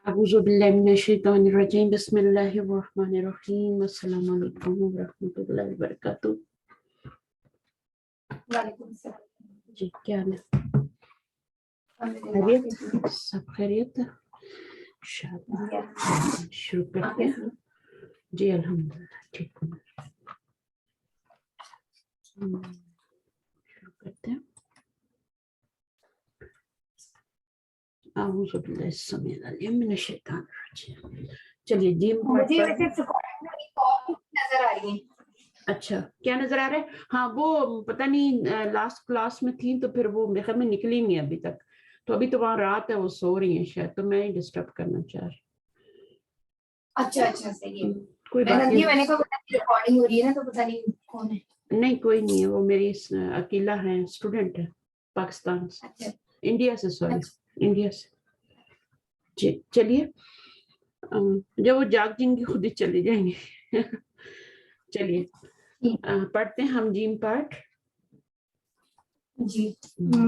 اعوذ باللہ من الشیطان الرجیم بسم اللہ الرحمن الرحیم السلام علیکم ورحمۃ اللہ وبرکاتہ. وعلیکم السلام. جی کیا حال ہے؟ خیریت؟ سب خیریت ہے؟ شروع کرتے ہیں. جی الحمدللہ ٹھیک ہوں. شروع کرتے ہیں. اعوذ باللہ السمیع العلیم من الشیطان الرجیم. چلیے جی مجھے ویسے ریکارڈنگ میں کال نظر آ رہی ہے. اچھا کیا نظر آ رہا ہے؟ ہاں وہ پتہ نہیں لاسٹ کلاس میں تھی تو پھر وہ میرے خیال میں نکلی نہیں ابھی تک، تو ابھی تو وہاں رات ہے وہ سو رہی ہیں شاید، تو میں ہی ڈسٹرب کرنا چاہ رہی. اچھا اچھا صحیح ہے. کوئی میں بات نے نہیں، کہا ریکارڈنگ ہو رہی ہے نا تو پتہ نہیں کون ہے. نہیں کوئی نہیں ہے، وہ میری اکیلا ہے، اسٹوڈنٹ ہے پاکستان سے، اچھا انڈیا سے، سوری انڈیا سے. جی چلیے جب وہ جاگ جائیں گے خود ہی چلے جائیں گے. چلیے پڑھتے ہیں ہم جیم پارٹ. جی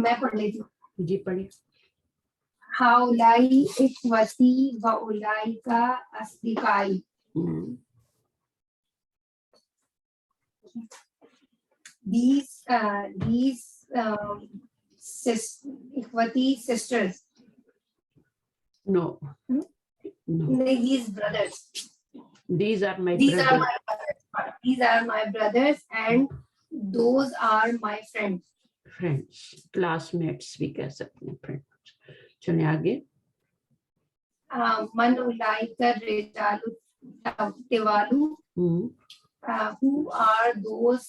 میں پڑھ لیتی ہوں. جی پڑھیے. ہاؤلائی اخوتی و اولئک اصدقائی. These equity sisters. No. No. These brothers. These are my These are brothers. my brothers. These are my brothers and those are my friends. Friends, classmates بھی کہہ سکتے ہیں friends. چلیں آگے. من اولئک الرجال الطوال. Who are those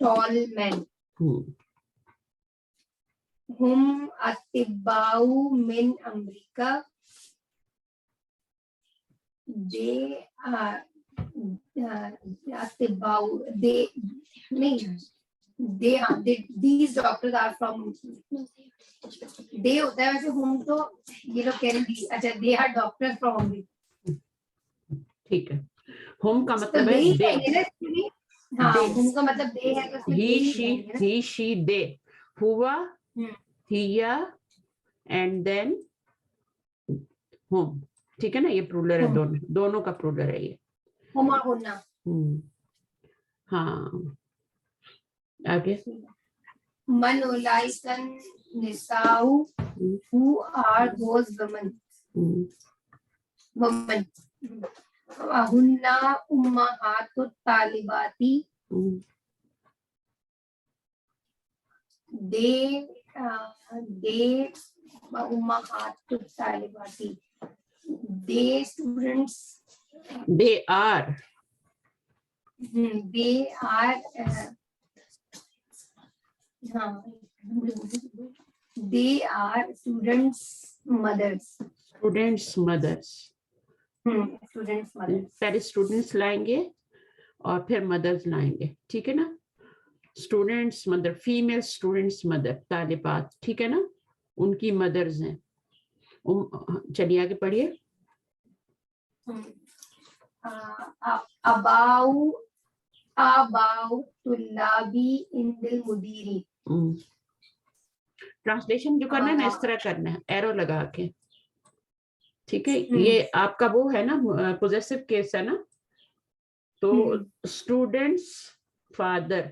tall men? Hum atibba'u min Amrika. They atibba'u. These doctors are from. They ہوتا ہے ویسے hum تو یہ لوگ کہہ رہے ہیں اچھا they are doctors from Amrika. ٹھیک ہے. ہوم کا مطلب ہے دے. ہاں ہوم کا مطلب دے ہے. ہی شی دے. ہوا ہیا اینڈ دین ہوم. ٹھیک ہے نا، یہ پرولر ہے، دونوں کا پرولر ہے یہ. ہوم اور ہونا. ہاں آگے. من اولئک النساء. Who are those women? ہن امہات الطالبات. they امہات الطالبات. they students. they are they are students mothers. students mothers. students mothers. پہلے اسٹوڈینٹس لائیں گے اور پھر مدرز لائیں گے. ٹھیک ہے نا. Students mother, female students mother, طالبات. ٹھیک ہے نا، ان کی مدرز ہیں. چلیے آگے پڑھیے. آباؤ طلابی عند المدیری. ٹرانسلیشن جو کرنا ہے نا اس طرح کرنا ہے، ایرو لگا کے. ٹھیک ہے، یہ آپ کا وہ ہے نا پوزیسو کیس ہے نا، تو students father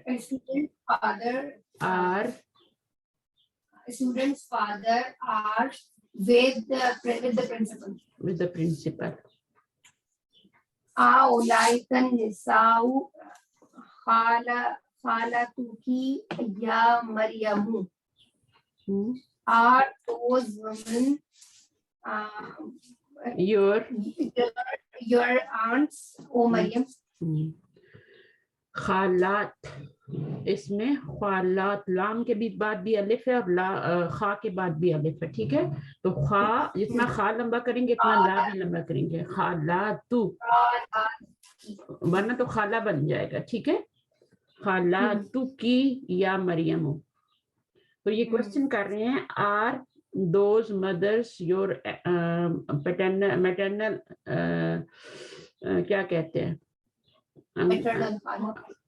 are with the principal. اولئک النساء خالاتکی یا مریم. are those women your aunts او مریم. خالات، اس میں خالات لام کے بھی بعد بھی الف ہے اور خا کے بعد بھی الف ہے. ٹھیک ہے، تو خا جتنا خا لمبا کریں گے اتنا لا بھی لمبا کریں گے. خالاتو، ورنہ تو خالہ بن جائے گا. ٹھیک ہے، خالاتو کی یا مریم. تو یہ کوشچن کر رہے ہیں آر دوز مدرس یور میٹرنل کیا کہتے ہیں،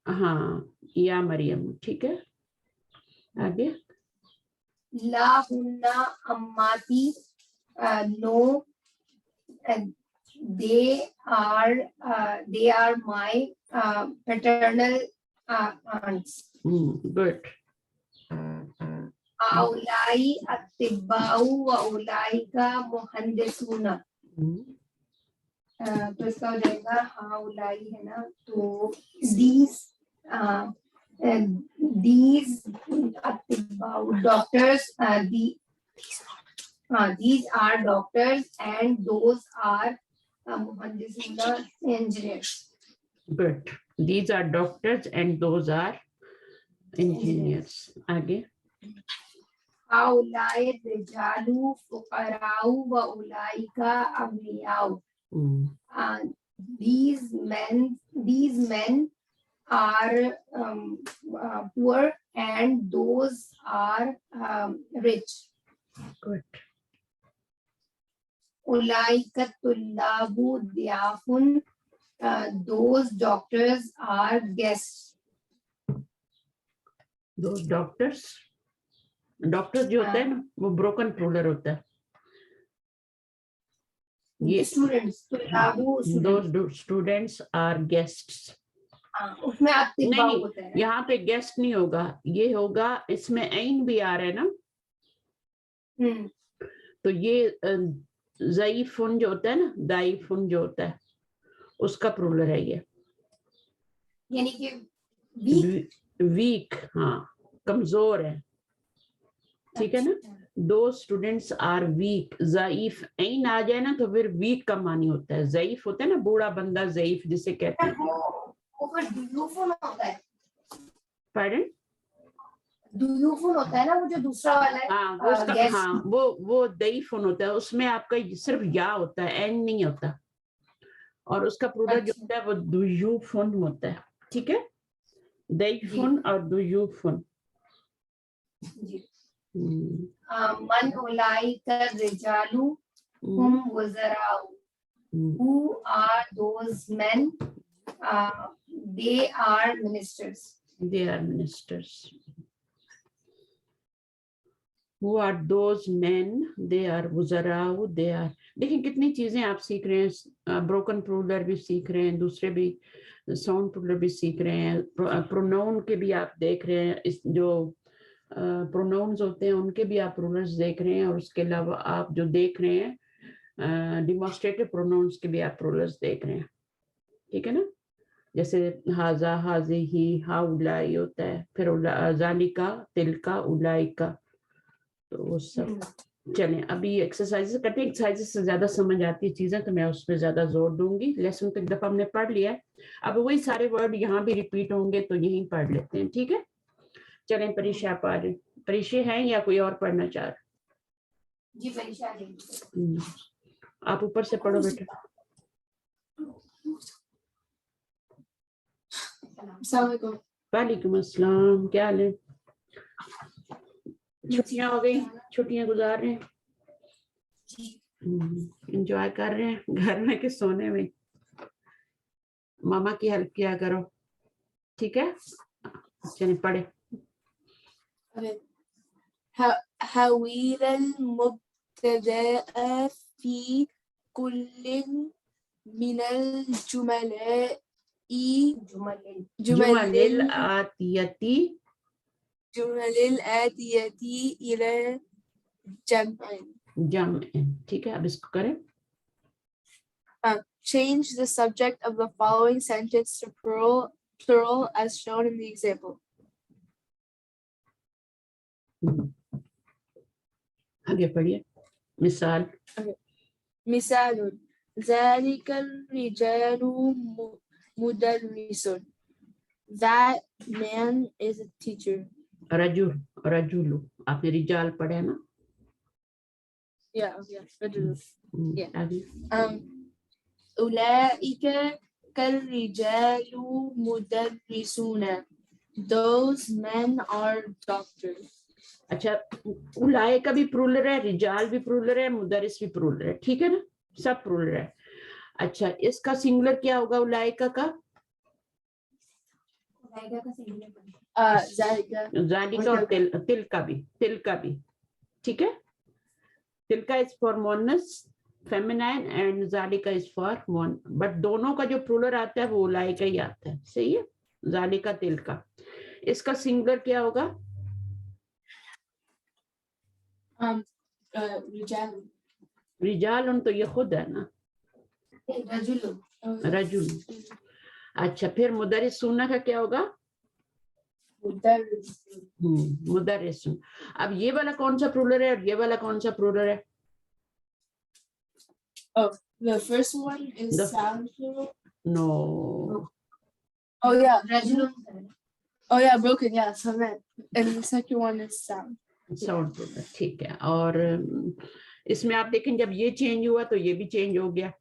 ہاں یا مریم. ٹھیک ہے آگے. لا ہن اماتی. نو and they are my paternal aunts. Good. أولئي أطباء وأولئك مهندسون. तो इसका हो जाएगा हाउलाई है ना, तो these doctors, these are doctors and those are muhandisuna, engineers. Good. These are doctors and those are engineers. आगे. हाउलाई रिजालु फुकराउ व उलाइका अगनियाउ. These men are poor and those are rich. Good. Ulaika tullabu diyafun. Those doctors are guests. Those doctors जो होता है ना वो broken plural होता है. ये Students, तुल्लाबु students. those students are guests. उसमें अतिबा होता है. यहाँ पे गेस्ट नहीं होगा, ये होगा, इसमें ऐन भी आ रहा है ना. तो ये ज़ईफुन जो होता है ना, दाइफुन जो होता है उसका प्लूरल है ये. यानी कि वीक, हाँ कमजोर है. ठीक है ना. दो स्टूडेंट्स आर वीक. ज़ईफ ऐन आ जाए ना तो फिर वीक का मानी होता है. ज़ईफ होता है ना बूढ़ा बंदा, ज़ईफ जिसे कहते हैं. Pardon? दुयूफुन होता है ना वो जो दूसरा वाला है. हाँ वो उसका, हाँ वो दईफुन होता है. उसमें आपका सिर्फ या होता है, एन नहीं होता. और उसका प्लूरल जो होता है वो दुयूफुन होता है. ठीक है. दईफुन और दुयूफुन. मन उलाइका रिजालु हुम वज़राउ. Who are those men? They are ministers. They are ministers. Who are those men? They are वज़राउ. They are. देखिए कितनी चीजें आप सीख रहे हैं. ब्रोकन प्लूरल भी सीख रहे हैं, दूसरे भी साउंड प्लूरल भी सीख रहे हैं. प्रोनाउन के भी आप देख रहे हैं. इस जो प्रोनाउंस होते हैं उनके भी आप प्लूरल्स देख रहे हैं. और उसके अलावा आप जो देख रहे हैं डिमॉन्स्ट्रेटिव प्रोनाउंस के भी आप प्लूरल्स देख रहे हैं. ठीक है ना. जैसे हाजा, हाजी, ही, हाउलाई होता है. फिर जालिका, तिलका, उलाइका. तो वो सब. चलें अभी एक्सरसाइजेस करते हैं. एक्सरसाइजेस से ज्यादा समझ आती है चीजें तो मैं उस पर ज्यादा जोर दूंगी. लेसन तो एक दफा हमने पढ़ लिया है. अब वही सारे वर्ड यहाँ भी रिपीट होंगे तो यहीं पढ़ लेते हैं. ठीक है. चलें परीक्षा पढ़. परीक्षा है या कोई और पढ़ना चाह रहा? जी परीक्षा है. आप ऊपर से पढ़ो बेटा. वालेकुम अस्सलाम. क्या हाल है? छुट्टियां हो गई, छुट्टियां गुजार रहे हैं, एंजॉय कर रहे हैं घर में कि सोने में. मामा की हेल्प किया करो. ठीक है. चलिए पढ़े. حويل المبتدأ في كل من الجمل الآتية إلى جمع. ठीक है. अब इसको करें. Change the subject of the following sentence to plural as shown in the example. आगे पढ़िए. मिसाल. مثال ذلك الرجال مدرس. That man is a teacher. रजुल, रजुलु. आपने रिजाल पढ़ा है ना? Yeah. رجل. Yeah. आगे. أولئك كالرجال مدرسون. Those men are doctors. अच्छा. उलाए का भी प्लूरल है, रिजाल भी प्लूरल है, मुदरिस भी प्लूरल है. ठीक है ना. सब प्लूरल है. अच्छा इसका सिंगुलर क्या होगा उलाइका का? जालिका और तिल का भी. ठीक है. तिल का इज फॉर मोनस, फेमिनाइन एंड ज़ालिका इज फॉर वन, बट दोनों का जो प्लूरल आता है वो उलाइका ही आता है, सही है, ज़ालिका तिलका। इसका सिंगुलर क्या होगा? रिजाल। रिजाल तो ये खुद है ना, रजुल। रजुल। अच्छा, फिर मुदरिसूना का क्या होगा? मुदरिसून। अब ये वाला कौन सा प्लूरल है और ये वाला कौन सा प्लूरल है? Oh, the first one is The- sound plural. No, Oh yeah, रजुल। oh yeah, broken, yeah, so that. And the second one is sound. Sound plural, ठीक है। और इसमें आप देखें जब ये चेंज हुआ तो ये भी चेंज हो गया।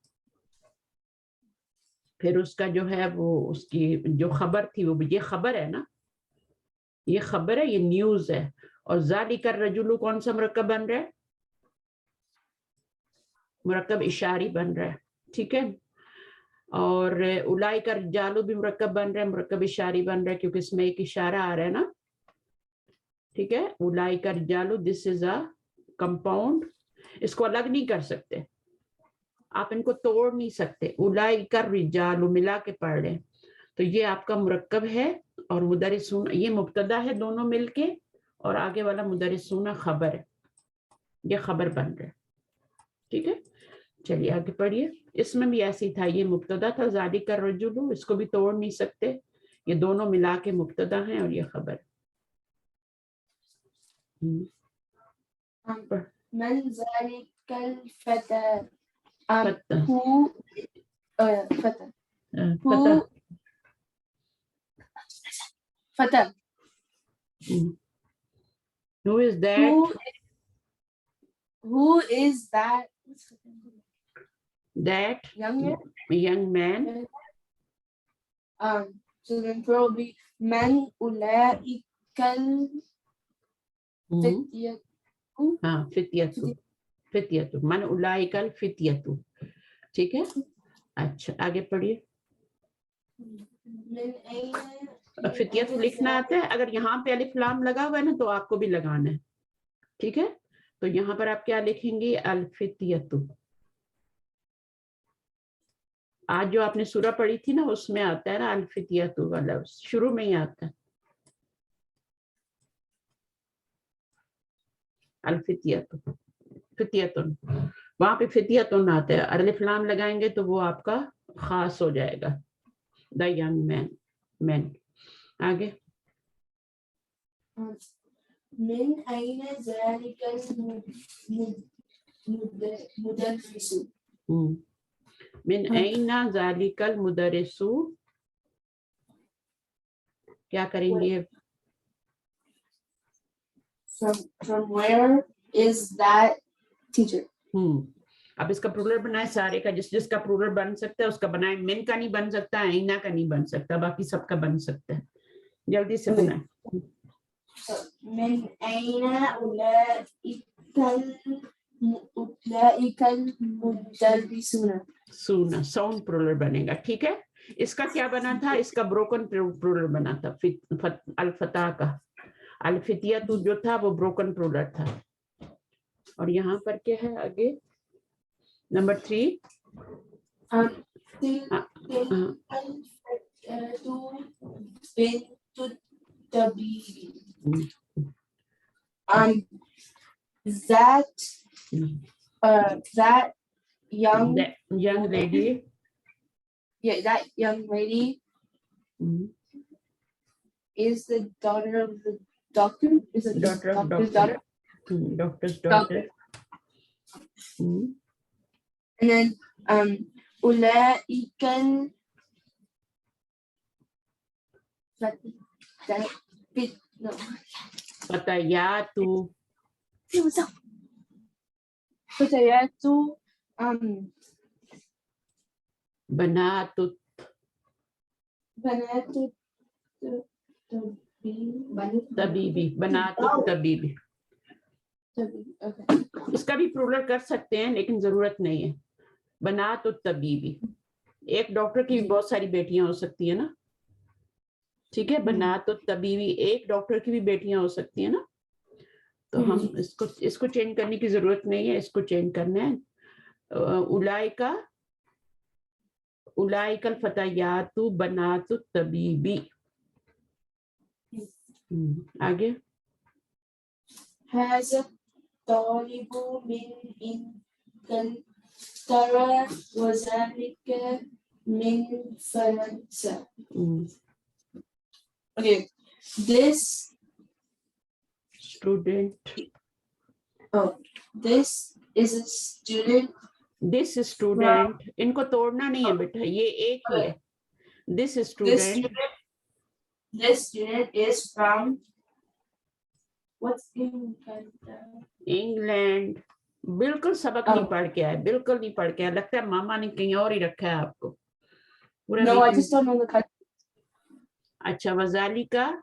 फिर उसका जो है वो उसकी जो खबर थी वो, ये खबर है ना, ये खबर है, ये न्यूज है। और ज़ालिका रजुलु कौन सा मुरक्कब बन रहा है? मुरक्कब इशारी बन रहा है, ठीक है। और उलाइका रिजालु भी मुरक्कब बन रहा है, मुरक्कब इशारी बन रहा है, क्योंकि इसमें एक इशारा आ रहा है ना, ठीक है। उलाइका रिजालु, दिस इज अ कंपाउंड, इसको अलग नहीं कर सकते आप, इनको तोड़ नहीं सकते। उलाइका रिजालु मिला के पढ़ रहे, तो ये आपका मुरक्कब है और मुदरिसून ये मुब्तदा है दोनों मिलके, और आगे वाला मुदरिसूना खबर है, ये खबर बन रहा है, ठीक है। चलिए आगे पढ़िए। इसमें भी ऐसी था, ये मुब्तदा था ज़ालिका रजुलु, इसको भी तोड़ नहीं सकते, ये दोनों मिला के मुब्तदा हैं और ये खबर। من ذلك الفتى فتى. who فتى فتى. فتى Who is that? who is that That young man? man. So then plural will be من أولئك الفتية. हाँ, फित्यतु, फित्यतु मन उलाइकल फित्यतु, ठीक है। अच्छा आगे पढ़िए। من أين फित्यतु लिखना आता है, अगर यहाँ पे अलिफ लाम लगा हुआ है ना तो आपको भी लगाना है, ठीक है। तो यहाँ पर आप क्या लिखेंगे? अल फित्यतु। आज जो आपने सूरा पढ़ी थी ना उसमें आता है ना अल फित्यतु वाला, शुरू में ही आता है अल फित्यतु, फित्यतुन, वहां पे फित्यतुन आता है, अलिफ लाम लगाएंगे तो वो आपका खास हो जाएगा, द यंग मैन, मैन। आगे من أين ذلك المدرس? मिन ऐना ज़ालिकल मुदरिसु, क्या करेंगे? From where is that teacher? अब इसका प्लूरल बनाए सारे का, जिसका प्लूरल बन सकता है उसका बनाए। मिन का नहीं बन सकता, ऐना का नहीं बन सकता, बाकी सबका बन सकता है। जल्दी से बनाए। من أين أولئك المدرسون? सूना साउंड प्लूरल बनेगा, ठीक है। इसका क्या बना था? इसका ब्रोकन प्लूरल बना था, अल फता का। अल फितियतु जो था वो ब्रोकन प्लूरल था। और यहाँ पर क्या है आगे? Number 3 that young lady, that young lady is the daughter of the doctor. Is the daughter of doctor's doctor. daughter. Doctor's daughter. And then أولئك Fatayatu. فتيات Banatut. بنات Tabibi. Banatut tabibi. Okay. इसका भी प्लूरल कर सकते हैं लेकिन जरूरत नहीं है। बनातुत तबीबी, एक डॉक्टर की भी बहुत सारी बेटियां हो सकती है ना, ठीक है। बनातुत तबीबी, एक डॉक्टर की भी बेटियां हो सकती है ना। तो हम इसको चेंज करने की जरूरत नहीं है, इसको चेंज करना है। उलाइका उलाइकल फतयातु बनातु तबीबी. आगे. هذا الطالب من إنجلترا وذلك من فرنسا. Okay, this Student. this is a student. This student. इनको तोड़ना नहीं है बेटा, ये एक ही है. This student. This student is from what's in England. बिल्कुल सबक नहीं पढ़ के आए, बिल्कुल नहीं पढ़ के आए. लगता है मामा ने कहीं और ही रखा है आपको. पूरा No, I weekend- just don't know the country. अच्छा. वजालिका.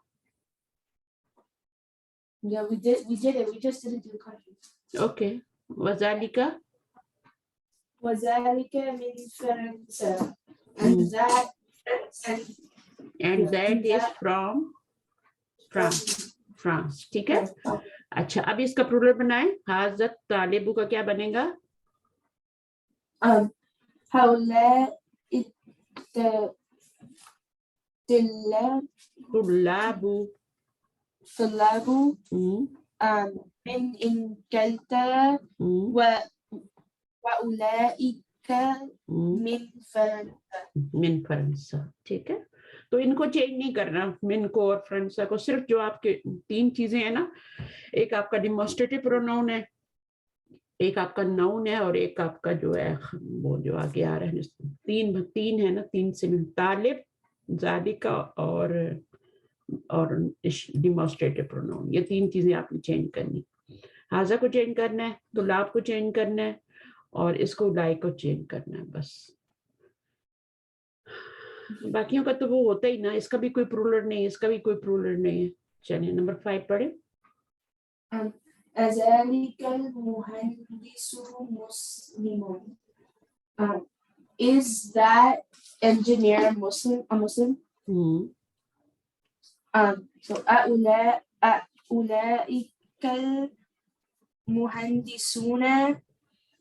Yeah, we did it. We just didn't do the country. Okay. वजालिका. وذلك من فرنسا. And that and that is from France. France. ठीक है. अच्छा, अब इसका प्लूरल बनाए. हाजत तालिबू का क्या बनेगा? هؤلاء तुल्लाबू. الطلاب من إنجلترا وأولئك من فرنسا. मिन फ्रांसा. ठीक है. तो इनको चेंज नहीं करना, मिन को और फ्रांसा को. सिर्फ जो आपके तीन चीजें हैं ना, एक आपका डिमॉन्स्ट्रेटिव प्रोनाउन है, एक आपका नाउन है, और एक आपका जो है वो जो आगे आ रहा है. तीन है ना, तीन से तालिब, जालिका और डिमॉन्स्ट्रेटिव प्रोनाउन. ये तीन चीजें आपने चेंज करनी. हाजा को चेंज करना है, तुलाब को चेंज करना है, और इसको उलाई को चेंज करना है. बस बाकियों का तो वो होता ही ना. इसका भी कोई प्लूरल नहीं है, इसका भी कोई प्लूरल नहीं है. चलिए नंबर 5 पढ़े. أذلك المهندس مسلم. Is that engineer Muslim? A Muslim? So أولئك المهندسون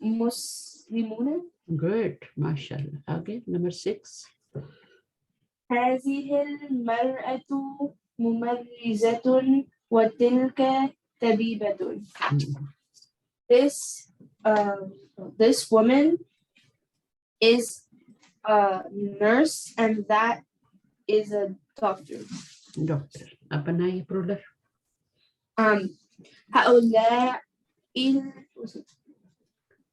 مسلمون. Good, mashallah. आगे नंबर 6. هذه المرأة ممرزة وتلك طبيبة. This woman is a nurse and that is a doctor. Doctor. अब बनाइए प्लूरल. هؤلاء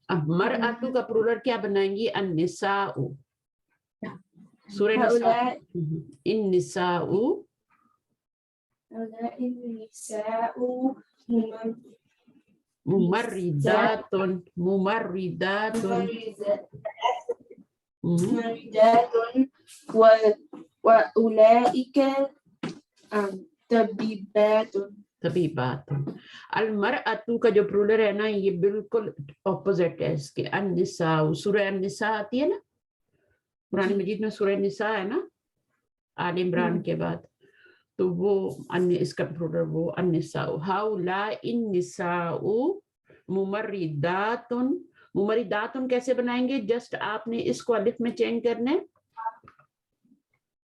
अब मरअतु का प्लूरल क्या बनाएंगी? अन्निसाउ. सूरह निसा. هؤلاء इन्निसाउ النساء मुमर्रिदातुन. मुमर्रिदातुन. ممرضات وأولئك طبيبات. तबीबातुन. अलमरअतु का जो प्लूरल है ना, ये बिल्कुल ऑपोजिट है इसके. अन्निसाउ. सूरह अन्निसा आती है ना कुरान मजीद में, सूरह निसा है ना आल इमरान के बाद, तो वो अन्य इसका प्लूरल वो अन्निसाउ. हाउला इन्निसाउ मुमर्रिदातुन. मुमर्रिदातुन कैसे बनाएंगे? जस्ट आपने इसको अलिफ में चेंज करना है.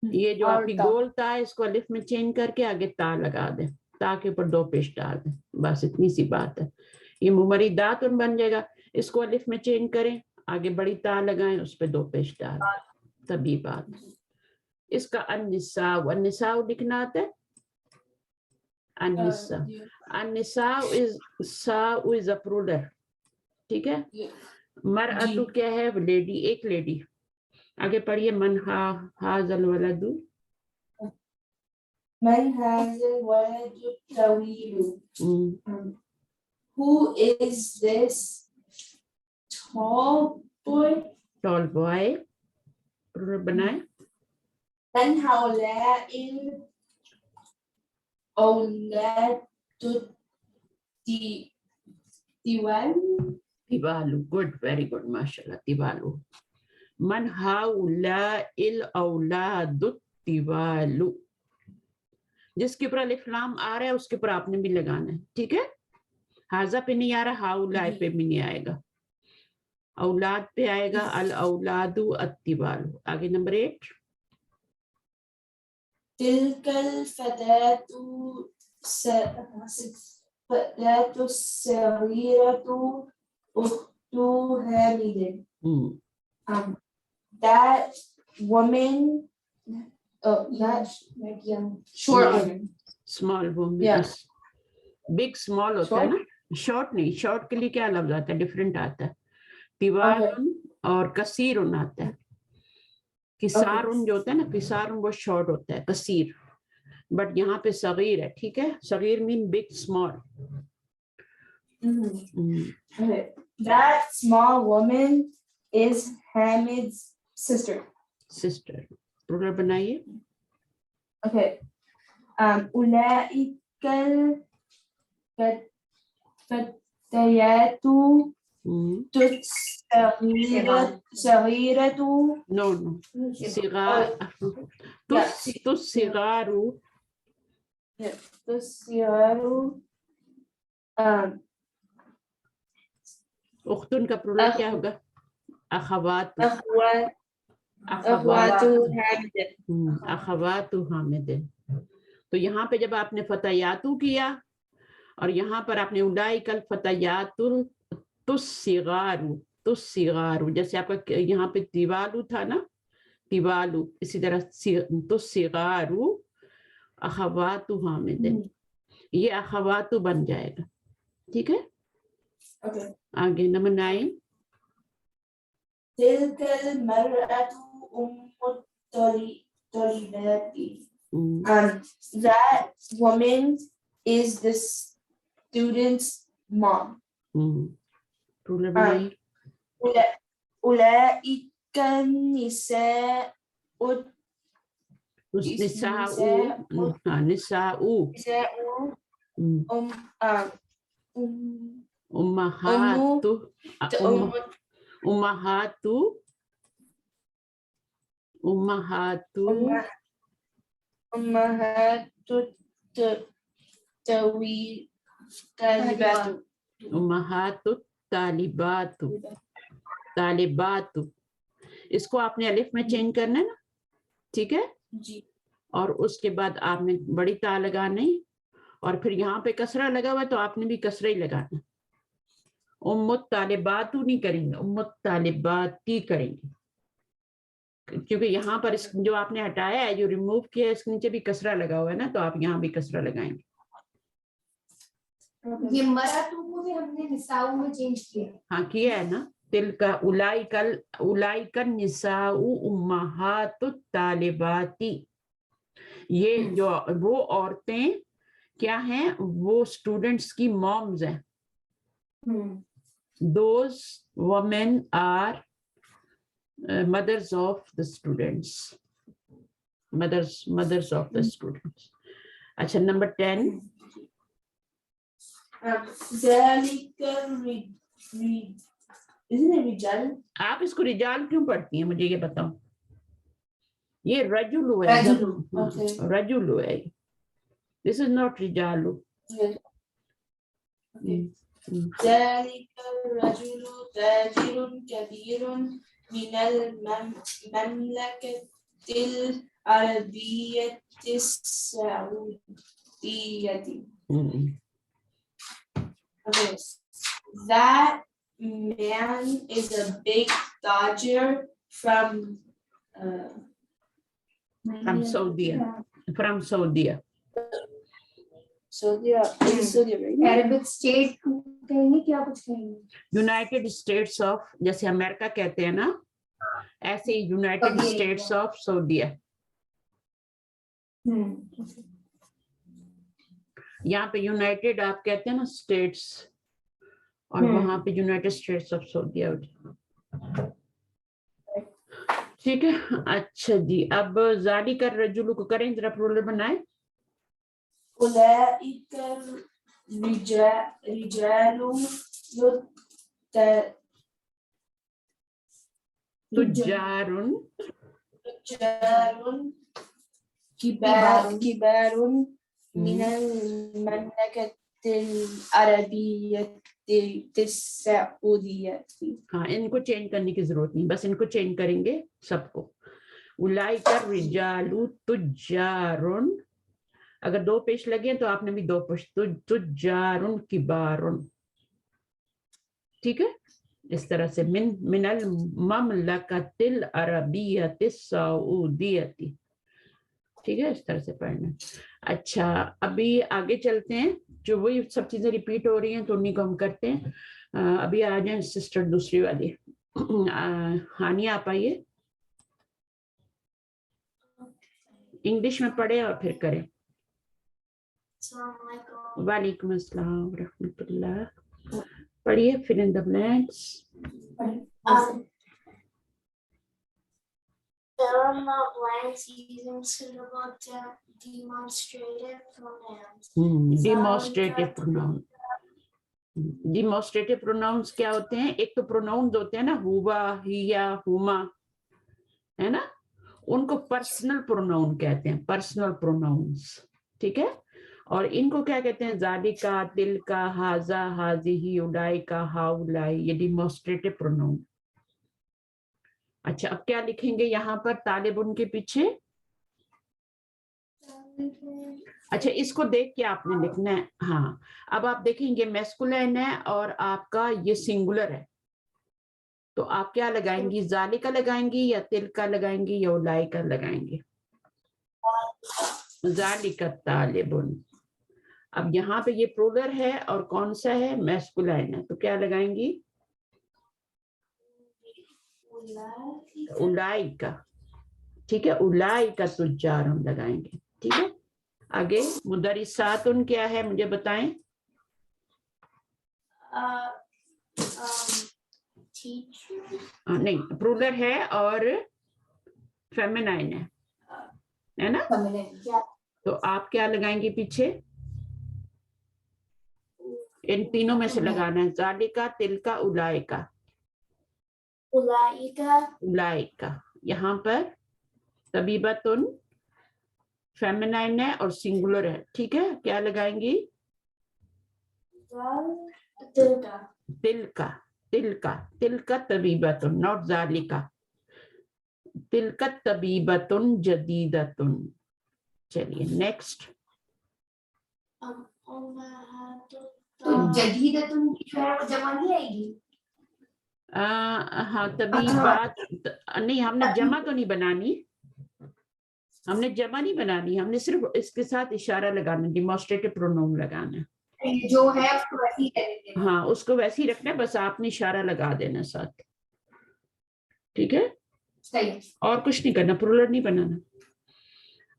ये जो आपकी गोल ता है, इसको अलिफ में चेंज करके आगे ता लगा दें, ता के ऊपर 2 पेश डाल दें. बस इतनी सी बात है. ये मुमर्रिदातुन बन जाएगा. इसको अलिफ में चेंज करें, आगे बड़ी ता लगाएं, उस पर 2 पेश डाल. तभी बात. इसका अन्निसाउ. अन्निसाउ लिखना आता है. अन्निसा. अन्निसाउ इज अ प्लूरल. ठीक है. मरअतु क्या है? लेडी, एक लेडी. आगे पढ़िए. मन हाजल वलदु. من هذا الولد الطويل? Who is this tall boy? Tall boy. Plural बनाए. من هؤلاء الأولاد الطوال؟ तिवालु. गुड, वेरी गुड, माशाल्लाह. तिवालु. मन हाउलाइल औलादु तिवालु. जिसके ऊपर अलिफ लाम आ रहा है उसके ऊपर आपने भी लगाना है. ठीक है. हाजा पे नहीं आ रहा, हाउला पे भी नहीं आएगा. اولاد پہ آئے گا الاولاد الطوال. آگے نمبر 8. تلك الفتاة الصغيرة أخت Hamid. That woman, that young, short woman. Small woman. Yeah. Big small ہوتا ہے نا, short نہیں, short کے لیے کیا لفظ آتا ہے, different آتا ہے. طوال اور کثیر آتا ہے. کسارن جو ہوتا ہے نا, کسارن وہ شارٹ ہوتا ہے, کثیر. بٹ یہاں پہ صغیر ہے, ٹھیک ہے, صغیر mean big small. That small woman is Hamid's sister. Sister. Plural بنائیے. Okay. أولئك الفتيات صغيرة. No. صغار. تصغار. اختن کا پلورل کیا ہوگا؟ اخوات. اخوات حامد. تو یہاں پہ جب آپ نے فتیاتو کیا اور یہاں پر آپ نے اولئک الفتیات تصغار, جیسے آپ کا یہاں پہ طوالو تھا نا, طوالو, اسی طرح تصغار اخوات حامد, یہ اخواتو بن جائے گا. ٹھیک ہے, آگے نمبر 9. تلك المرأة الطالبات. That woman is the student's mom. أولئك النساء. نساء امہات طالبات. اس کو آپ نے الف میں چینج کرنا ہے نا, ٹھیک ہے جی. اور اس کے بعد آپ نے بڑی تا لگانا ہے, اور پھر یہاں پہ کسرہ لگا ہوا تو آپ نے بھی کسرہ ہی لگانا. ام الطالبات نہیں کریں گے, ام الطالباتی کریں گے, کیونکہ یہاں پر جو آپ نے ہٹایا ہے, جو ریموو کیا ہے, اس کے نیچے بھی کسرہ لگا ہوا ہے نا, تو آپ یہاں بھی کسرہ لگائیں گے. یہ مراتو کو بھی ہم نے نساؤ میں چینج کیا. ہاں کیا ہے نا. تلک اولئک النساء امہات الطالبات. یہ جو وہ عورتیں کیا ہیں, وہ اسٹوڈنٹس کی مومز ہیں. Those women are mothers of the students. Mothers of the students. اچھا نمبر 10. آپ اس کو رجال کیوں پڑھتی ہیں, مجھے یہ بتاؤ. یہ رجل ہے, رجل ہے. This is not رجال. ذلك الرجل تاجر كبير من المملكة العربية السعودية. That man is a big dodger from Saudi. Arabic state کہیں گے, کیا کچھ کہیں گے. یونائٹیڈ اسٹیٹس آف, جیسے امریکہ کہتے ہیں نا, ایسے یونائٹیڈ اسٹیٹس آف سعودیہ. یہاں پہ یونائٹیڈ آپ کہتے ہیں نا اسٹیٹس, اور وہاں پہ یونائٹیڈ اسٹیٹس آف سعودیہ. ٹھیک ہے, اچھا جی. اب ذالک الرجل کو کریں, ذرا پلورل بنائیں. أولئك الرجال تجار كبار من المملكة العربية السعودية. हाँ, इनको चेंज करने की जरूरत नहीं, बस इनको चेंज करेंगे सबको. उलाइका रिजालु तुजारुन, अगर दो पेश लगे तो आपने भी दो पेश, तुजारुन किबारुन. ठीक है, इस तरह से मिनल ममलकतिल अरबियतिस सऊदियती. ठीक है, इस तरह से पढ़ना. अच्छा, अभी आगे चलते हैं. जो वही सब चीजें रिपीट हो रही हैं तो उन्हीं को हम करते हैं. अभी आ जाए सिस्टर दूसरी वाली. हानिया आप आइए, इंग्लिश में पढ़े और फिर करें. वालेकुम अस्सलाम रहमतुल्लाह. पढ़िए, fill in the blanks. Fill in the blanks using suitable demonstrative pronouns. Demonstrative pronoun. Demonstrative pronouns क्या होते हैं? एक तो प्रोनाउंस होते हैं ना, हुआ, हिया, हुमा, है ना, उनको पर्सनल प्रोनाउन कहते हैं, पर्सनल प्रोनाउंस. ठीक है, और इनको क्या कहते हैं? जालिका, तिलका, हाजा, हाजिही, उलाइका, हाउलाई, ये डिमॉन्स्ट्रेटिव प्रोनाउन. अच्छा, अब क्या लिखेंगे यहाँ पर तालिब उनके पीछे? अच्छा, इसको देख के आपने लिखना है. हाँ, अब आप देखेंगे मैस्कुलिन है और आपका ये सिंगुलर है, तो आप क्या लगाएंगी? जालिका लगाएंगी या तिलका लगाएंगी या उलाइका लगाएंगी? जालिका तालिबुन. अब यहाँ पे ये प्लूरल है और कौन सा है? मैस्कुलिन है, तो क्या लगाएंगी? उलाइका. ठीक है, उलाइका तुजारुन लगाएंगे. ठीक है, आगे मुदरिसातुन क्या है मुझे बताएं? नहीं, प्लूरल है और फेमिनाइन है ना, तो आप क्या लगाएंगे पीछे? इन तीनों में से लगाना है. जालिका, तिलका, उलाइका. उलाइका. यहाँ पर तबीबतुन फेमिनाइन है और सिंगुलर है. ठीक है, क्या लगाएंगी? तिलका. तिलका, तिलका तबीबतुन, नॉट जालिका. तिलका तबीबतुन जदीदतुन. चलिए नेक्स्ट. तो जदीदतुन की जो है वो जमा नहीं आएगी? हाँ, तबीबात नहीं, हमने जमा तो नहीं बनानी, हमने जमा नहीं बनानी, हमने सिर्फ इसके साथ इशारा लगाना, डिमॉन्स्ट्रेटिव प्रोनाउन लगाना है. जो है उसको वैसे ही कर देते हैं. हाँ, उसको वैसे ही रखना है, बस आपने इशारा लगा देना साथ. ठीक है, सही. और कुछ नहीं करना, प्लूरल नहीं बनाना.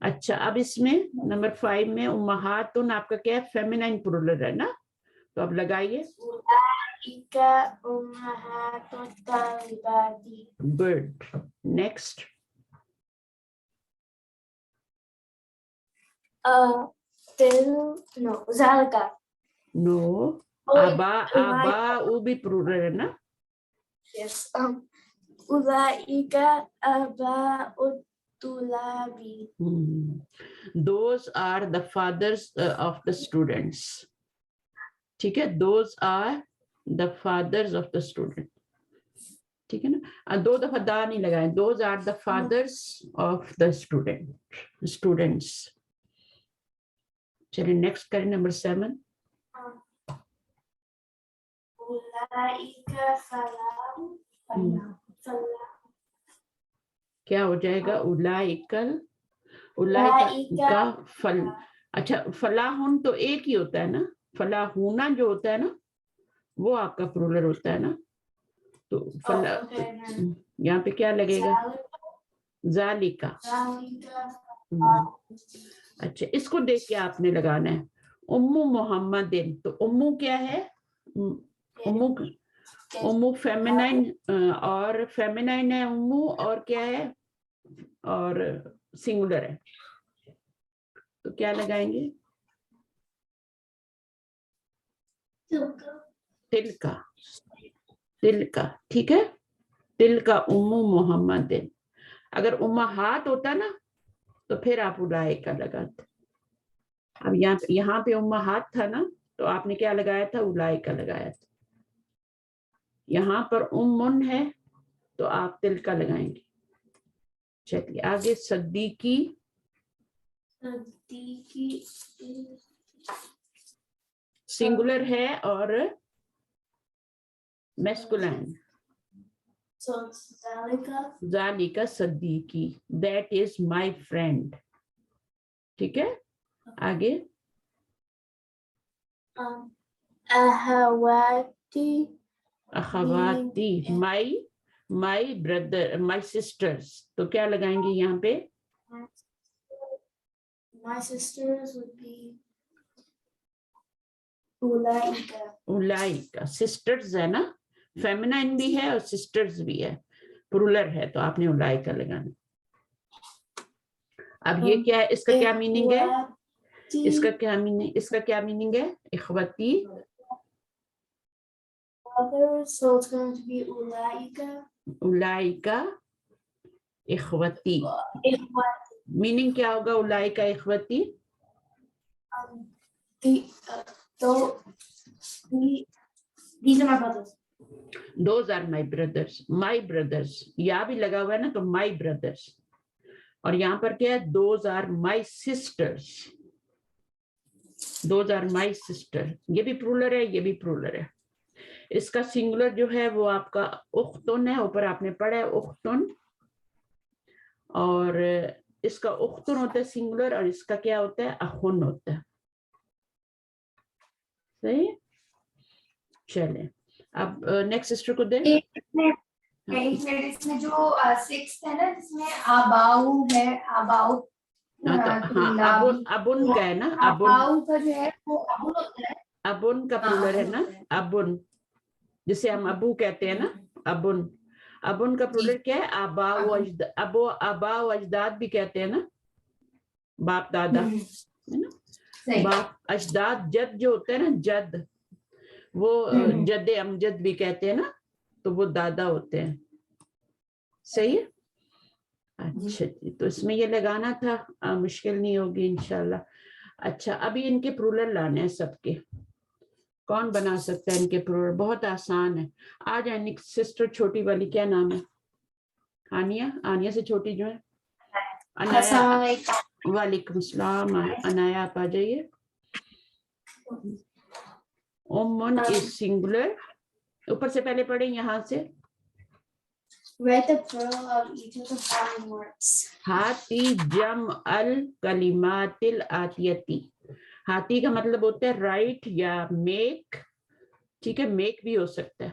अच्छा, अब इसमें नंबर 5 में उम्महातुन आपका क्या है? फेमिनाइन प्लूरल है ना, तो अब लगाइए. गुड. नेक्स्ट. Zalika. नो. आबा, आबा वो भी प्लूरल है ना. Yes. Ulaika aba'ut tulabi. Those are the fathers of the students. ठीक है, those are the fathers of the student. ठीक है ना, दो दफा दा नहीं लगाए. those are the fathers of the students. चलिए नेक्स्ट करें, नंबर 7. Ulaika falam. क्या हो जाएगा? उलाइकल, उलाइका का फल. अच्छा, फलाहुन तो एक ही होता है ना, फलाहुना जो होता है ना वो आपका प्लूरल होता है ना, तो फला यहाँ पे क्या लगेगा? जालिका. अच्छा, इसको देख के आपने लगाना है. उम्मू मोहम्मदिन, तो उम्मू क्या है? उम्मू फेमिनाइन और फेमिनाइन है उम्मू, और क्या है? और सिंगुलर है, तो क्या लगाएंगे? तिलका. तिलका. ठीक है, तिलका उम्मू मोहम्मदिन. अगर उम्महात होता ना तो फिर आप उलाइका लगाते. अब यहाँ पे उम्महात था ना, تو آپ نے کیا لگایا تھا؟ اولائے کا لگایا تھا. یہاں پر امن ہے تو آپ تل کا لگائیں گے. چلیے آگے. صدیقی صدیقی سنگولر ہے اور میسکولائن. ذالکا صدیقی, دیٹ از مائی فرینڈ. ٹھیک ہے آگے. اخواتی اخواتی, مائی بردر, مائی سسٹرز. تو کیا لگائیں گے یہاں پہ؟ my sisters would be اولئک. اولائکا سسٹرز ہے نا, فیمینائن بھی ہے اور سسٹرز بھی ہے, پرولر ہے تو آپ نے اولائکا لگانا. اب یہ کیا ہے, اس کا کیا میننگ ہے؟ اس کا کیا میننگ, اس کا کیا میننگ ہے؟ اخوتی. So it's going to be اولئک. اولائکا اخوتی. میننگ کیا ہوگا اولائکا اخوتی؟ These are my brothers. Those are my brothers, my brothers. یا بھی لگا ہوا ہے نا تو my brothers. اور یہاں پر کیا ہے؟ Those are my sisters. Those are my sister. یہ بھی پرولر ہے, یہ بھی پرولر ہے. اس کا سنگولر جو ہے وہ آپ کا اختن ہے, اوپر آپ نے پڑھا ہے اختن, اور اس کا اختن ہوتا ہے سنگولر, اور اس کا کیا ہوتا ہے؟ اخن ہوتا ہے. صحیح. چلیں اب نیکسٹ سسٹر کو دیں. ایک منٹ, اس میں جو 6 ہے نا جس میں آباؤ ہے, آباؤ ابن کا ہے نا, آباؤ کا جو ہے وہ ابن ہوتا ہے. ابن کا پلورل ہے نا, ابن, جسے ہم ابو کہتے ہیں نا, ابن. ابن کا پلورل کیا ہے؟ آبا و اجداد. آبا و اجداد بھی کہتے ہیں نا, باپ دادا ہے نا. باپ اجداد, جد جو ہوتا ہے نا, جد, وہ جد امجد بھی کہتے ہیں نا, تو وہ دادا ہوتے ہیں. صحیح ہے. اچھا جی, تو اس میں یہ لگانا تھا, مشکل نہیں ہوگی انشاءاللہ. اچھا ابھی ان کے پرولر لانے ہیں سب کے. کون بنا سکتا ہے ان کے پرولر؟ بہت آسان ہے. آ جائیں نیکسٹ سسٹر چھوٹی والی, کیا نام ہے؟ آنیہ. آنیہ سے چھوٹی جو ہے انایا. وعلیکم السلام. انایا آپ آ جائیے. امن از سنگولر. اوپر سے پہلے پڑھیں یہاں سے. Write the plural of each of the following words. ہاتھی جمع الکلمات الآتیتی. ہاتھی کا مطلب ہوتا ہے رائٹ یا میک. ٹھیک ہے, میک بھی ہو سکتا ہے,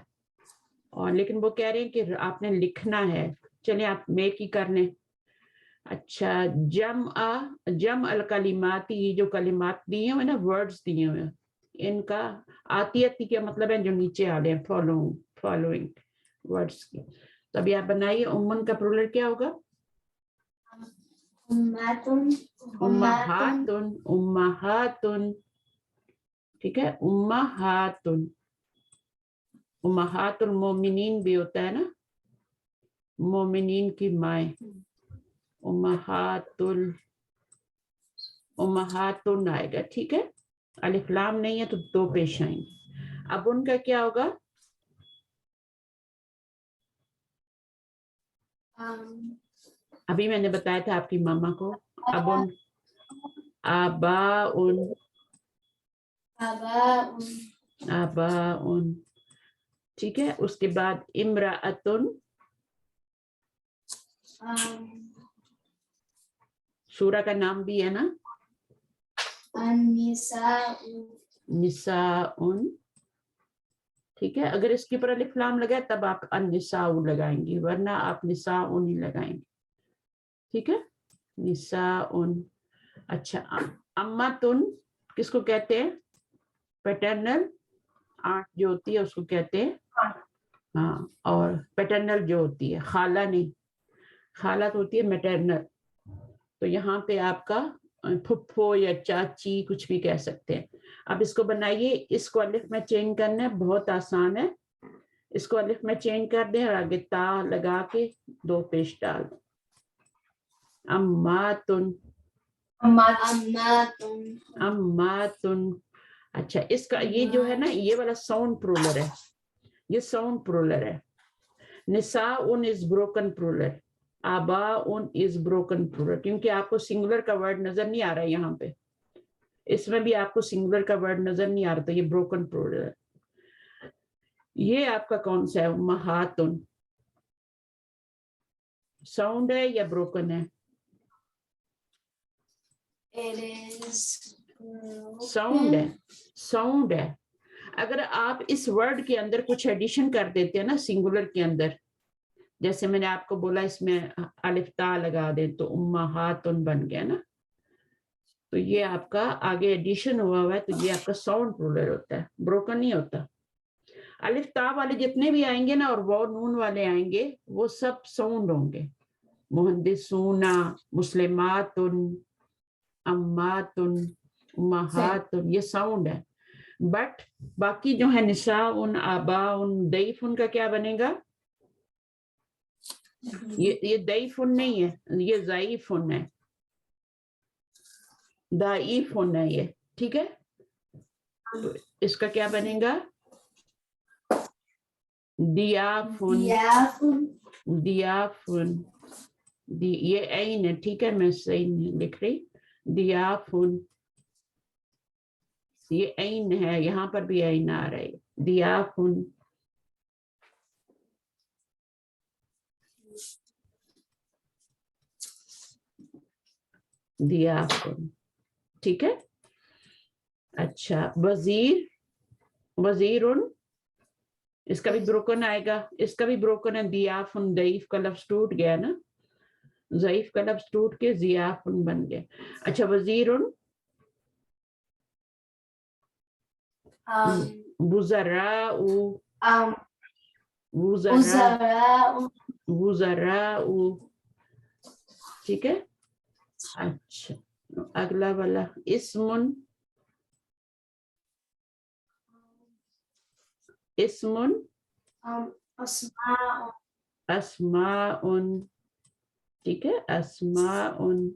اور لیکن وہ کہہ رہے ہیں کہ آپ نے لکھنا ہے. چلیں آپ میک ہی کر لیں. اچھا, جمع الکلمات, یہ جو کلمات دیے ہوئے نا, ورڈز دیے ہوئے, ان کا آتیتی کا مطلب ہے جو نیچے آ رہے ہیں, فالوئنگ ورڈز کی. تو ابھی آپ بنائیے. امن کا پرولر کیا ہوگا؟ امہاتن. امہاتن. ٹھیک ہے, امہاتن. امہات المومنین بھی ہوتا ہے نا, مومنین کی مائیں. امہاتن آئے گا. ٹھیک ہے, الف لام نہیں ہے تو 2 پیش آئیں گے. اب ان کا کیا ہوگا؟ ابھی میں نے بتایا تھا آپ کی ماما کو. اب ان آباؤن. آباؤن. ٹھیک ہے, اس کے بعد امرأتن. سورہ کا نام بھی ہے نا, نساؤن. ٹھیک ہے, اگر اس کے اوپر الف لام لگائے تب آپ النساء لگائیں گی, ورنہ آپ نساؤن ہی لگائیں گے. ٹھیک ہے, نساؤن. اچھا, امتن کس کو کہتے ہیں؟ پیٹرنل آنٹ جو ہوتی ہے اس کو کہتے ہیں. ہاں, اور پیٹرنل جو ہوتی ہے, خالہ نہیں, خالہ تو ہوتی ہے میٹرنل. تو یہاں پہ آپ کا پھپھو یا چاچی کچھ بھی کہہ سکتے ہیں. اب اس کو بنائیے. اس کو الف میں چینج کرنا ہے, بہت آسان ہے. اس کو الف میں چینج کر دیں اور آگے تا لگا کے 2 پیش ڈال دیں. اماتن. اماتن. अच्छा इसका ये जो है ना ये वाला साउंड प्लूरल है, ये साउंड प्लूरल है. निसाउन इज ब्रोकन प्लूरल, आबाउन इज ब्रोकन प्लूरल, क्योंकि आपको सिंगुलर का वर्ड नजर नहीं आ रहा है यहाँ पे, इसमें भी आपको सिंगुलर का वर्ड नजर नहीं आ रहा, तो ये ब्रोकन प्लूरल है. ये आपका कौन सा है? उम्महातुन साउंड है या ब्रोकन है? It is साउंड है, broken. साउंड है. अगर आप इस वर्ड के अंदर कुछ एडिशन कर देते हैं ना सिंगुलर के अंदर, जैसे मैंने आपको बोला इसमें अलिफ ता लगा दे तो उम्महातुन बन गया ना, तो ये आपका आगे एडिशन हुआ है, तो ये आपका साउंड प्लूरल होता है, ब्रोकन नहीं होता. अलिफ ता वाले जितने भी आएंगे ना और वो नून वाले आएंगे वो सब साउंड होंगे. मुहद्दिसूना, मुस्लिमातुन, अम्मातुन, उम्महातुन, ये साउंड है. बट बाकी जो है निसाउन, आबाउन, दईफुन का क्या बनेगा? ये दईफुन नहीं है, ये ज़ईफुन है, दाईफुन है ये, ठीक है. तो इसका क्या बनेगा? दियाफुन, Diafun. दियाफुन, ये ऐन है, ठीक है, मैं सही नहीं लिख रही. दियाफुन, ये ऐन है, यहाँ पर भी ऐन आ रहा है. दियाफुन, दियाफुन, ठीक है. अच्छा वजीर, वजीरुन, इसका भी ब्रोकन आएगा, इसका भी ब्रोकन है. दियाफुन, दईफ का लफ्ज टूट गया ना, ज़ईफ का लफ्ज टूट के जियाफुन बन गया. अच्छा वजीरुन, वुज़राउ, वुज़रा, Uzara. वुज़राउ, ठीक है. अच्छा अगला वाला इस्मुन, इस्मुन, Asma. अस्माउन, ठीक है, अस्माउन,